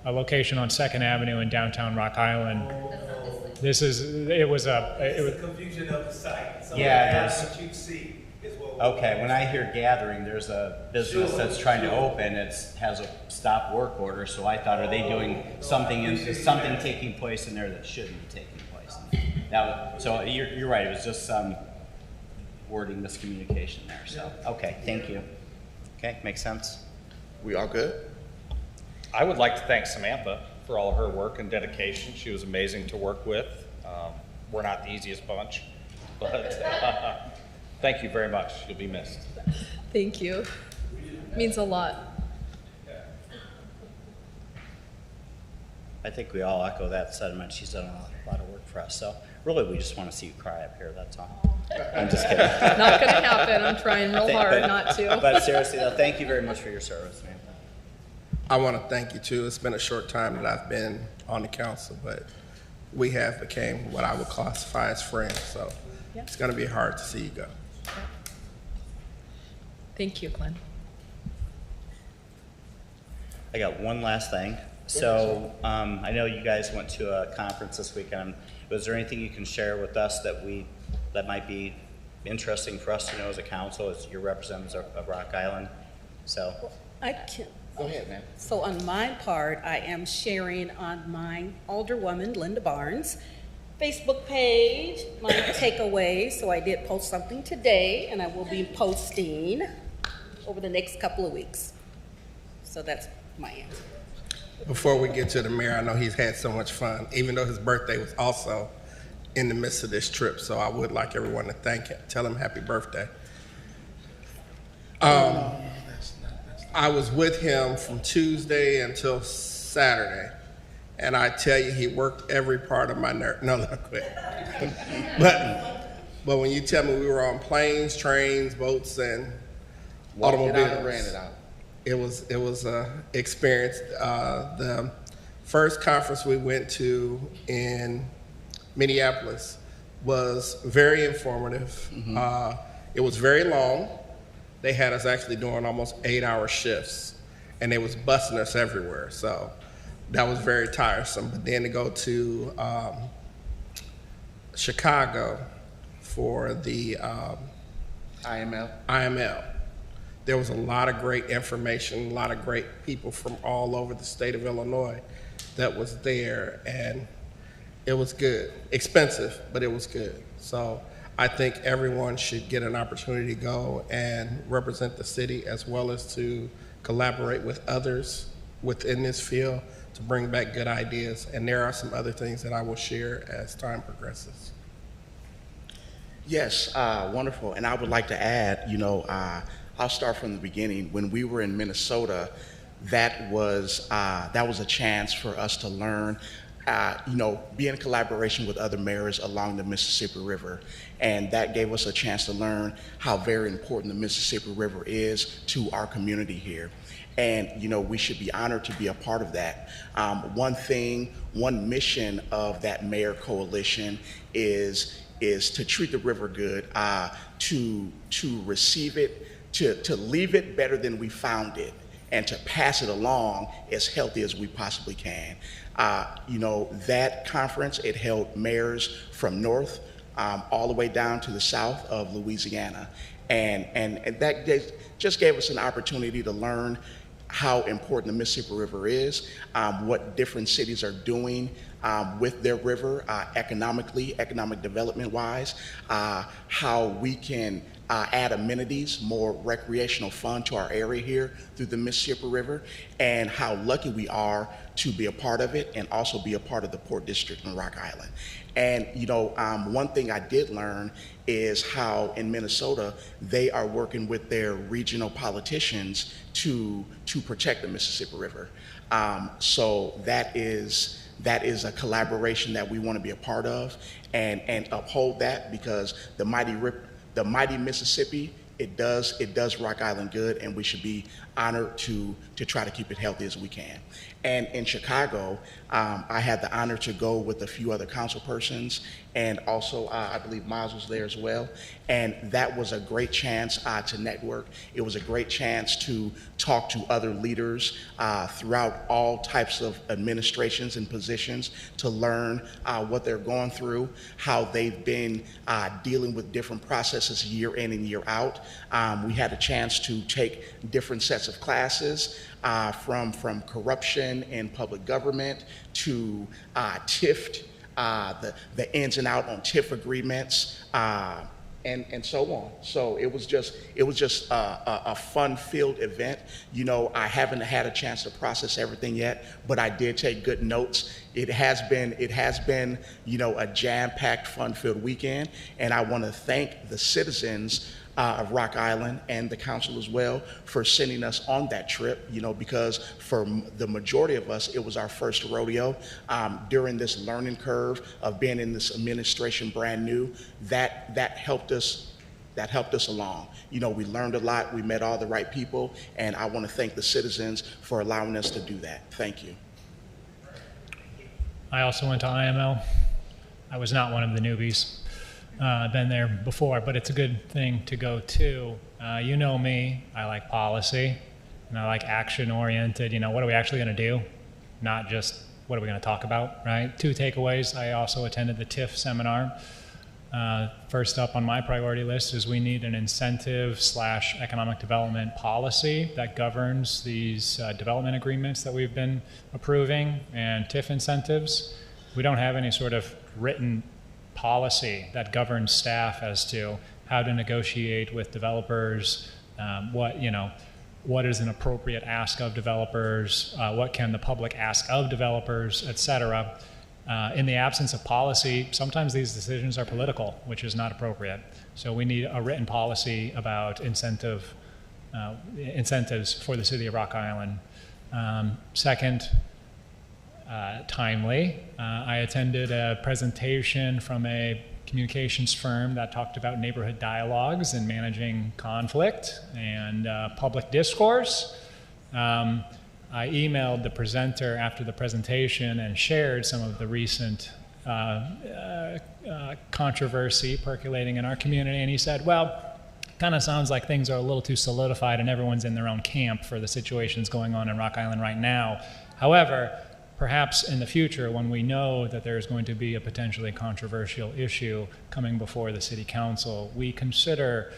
a location on 2nd Avenue in downtown Rock Island. It's the confusion of the site. So Yeah, what you see is what Okay, when I hear gathering, there's a business that's trying to open. It has a stop work order, so I thought, are they doing something? Is something taking place in there that shouldn't be taking place? So you're right. It was just some wording miscommunication there. So okay, thank you. Okay, makes sense. We all good? I would like to thank Samantha for all her work and dedication. She was amazing to work with. We're not the easiest bunch, but thank you very much. You'll be missed. Thank you. Means a lot. I think we all echo that sentiment. She's done a lot of work for us. So really, we just want to see you cry up here. That's all. I'm just kidding. Not going to happen. I'm trying real hard not to. But seriously, though, thank you very much for your service, man. I want to thank you too. It's been a short time that I've been on the council, but we have became what I would classify as friends. So it's going to be hard to see you go. Thank you, Glenn. I got one last thing. So I know you guys went to a conference this weekend. Was there anything you can share with us that might be interesting for us to know as a council, as your representatives of Rock Island? So I can. Go ahead, ma'am. So on my part, I am sharing on my Alderwoman Linda Barnes Facebook page my takeaway. So I did post something today, and I will be posting over the next couple of weeks. So that's my answer. Before we get to the mayor, I know he's had so much fun, even though his birthday was also in the midst of this trip. So I would like everyone to thank him, tell him happy birthday. I was with him from Tuesday until Saturday, and I tell you, he worked every part of my nerve. No, not quit. But when you tell me we were on planes, trains, boats, and automobiles, It out, ran it out. It was a experience. The first conference we went to in Minneapolis was very informative. It was very long. They had us actually doing almost 8-hour shifts, and they was busing us everywhere. So that was very tiresome. But then to go to Chicago for the IML, there was a lot of great information, a lot of great people from all over the state of Illinois that was there, and it was good. Expensive, but it was good. So I think everyone should get an opportunity to go and represent the city, as well as to collaborate with others within this field to bring back good ideas. And there are some other things that I will share as time progresses. Yes, wonderful. And I would like to add, I'll start from the beginning. When we were in Minnesota, that was a chance for us to learn, be in collaboration with other mayors along the Mississippi River. And that gave us a chance to learn how very important the Mississippi River is to our community here. And, we should be honored to be a part of that. One mission of that mayor coalition is to treat the river good, to receive it, to leave it better than we found it, and to pass it along as healthy as we possibly can. That conference, it held mayors from north all the way down to the south of Louisiana. And that just gave us an opportunity to learn how important the Mississippi River is, what different cities are doing with their river economically, economic development wise, how we can add amenities, more recreational fun to our area here through the Mississippi River, and how lucky we are to be a part of it and also be a part of the Port District in Rock Island. And one thing I did learn is how in Minnesota they are working with their regional politicians to protect the Mississippi River. So that is a collaboration that we want to be a part of and uphold that, because the mighty Mississippi, it does Rock Island good, and we should be honored to try to keep it healthy as we can. And in Chicago, I had the honor to go with a few other council persons, and also I believe Miles was there as well. And that was a great chance to network. It was a great chance to talk to other leaders throughout all types of administrations and positions, to learn what they're going through, how they've been dealing with different processes year in and year out. We had a chance to take different sets of classes from corruption in public government to TIF, the ins and out on TIF agreements, and so on. So it was just a fun-filled event. I haven't had a chance to process everything yet, but I did take good notes. It has been a jam-packed, fun-filled weekend, and I want to thank the citizens of Rock Island and the council as well for sending us on that trip, because for the majority of us, it was our first rodeo. During this learning curve of being in this administration brand new, that helped us along. We learned a lot, we met all the right people, and I want to thank the citizens for allowing us to do that. Thank you. I also went to IML. I was not one of the newbies. I've been there before, but it's a good thing to go to. You know me, I like policy, and I like action-oriented. What are we actually going to do? Not just what are we going to talk about, right? 2 takeaways. I also attended the TIF seminar. First up on my priority list is we need an incentive/economic development policy that governs these development agreements that we've been approving and TIF incentives. We don't have any sort of written policy that governs staff as to how to negotiate with developers, what is an appropriate ask of developers, what can the public ask of developers, et cetera. In the absence of policy, sometimes these decisions are political, which is not appropriate. So we need a written policy about incentives for the city of Rock Island. Second, timely. I attended a presentation from a communications firm that talked about neighborhood dialogues and managing conflict and public discourse. I emailed the presenter after the presentation and shared some of the recent controversy percolating in our community, and he said, well, kind of sounds like things are a little too solidified and everyone's in their own camp for the situations going on in Rock Island right now. However, perhaps in the future, when we know that there's going to be a potentially controversial issue coming before the city council, we consider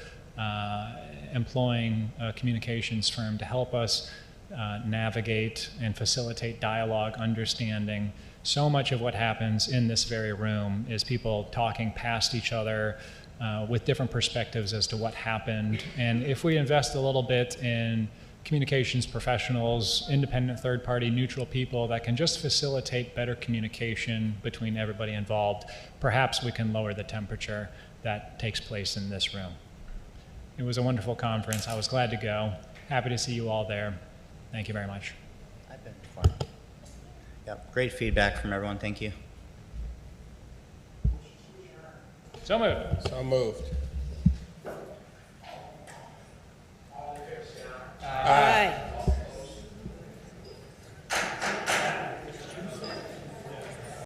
employing a communications firm to help us navigate and facilitate dialogue, understanding. So much of what happens in this very room is people talking past each other with different perspectives as to what happened. And if we invest a little bit in communications professionals, independent, third-party, neutral people that can just facilitate better communication between everybody involved, perhaps we can lower the temperature that takes place in this room. It was a wonderful conference. I was glad to go. Happy to see you all there. Thank you very much. I've been before. Yep, great feedback from everyone. Thank you. So moved. So moved. Aye.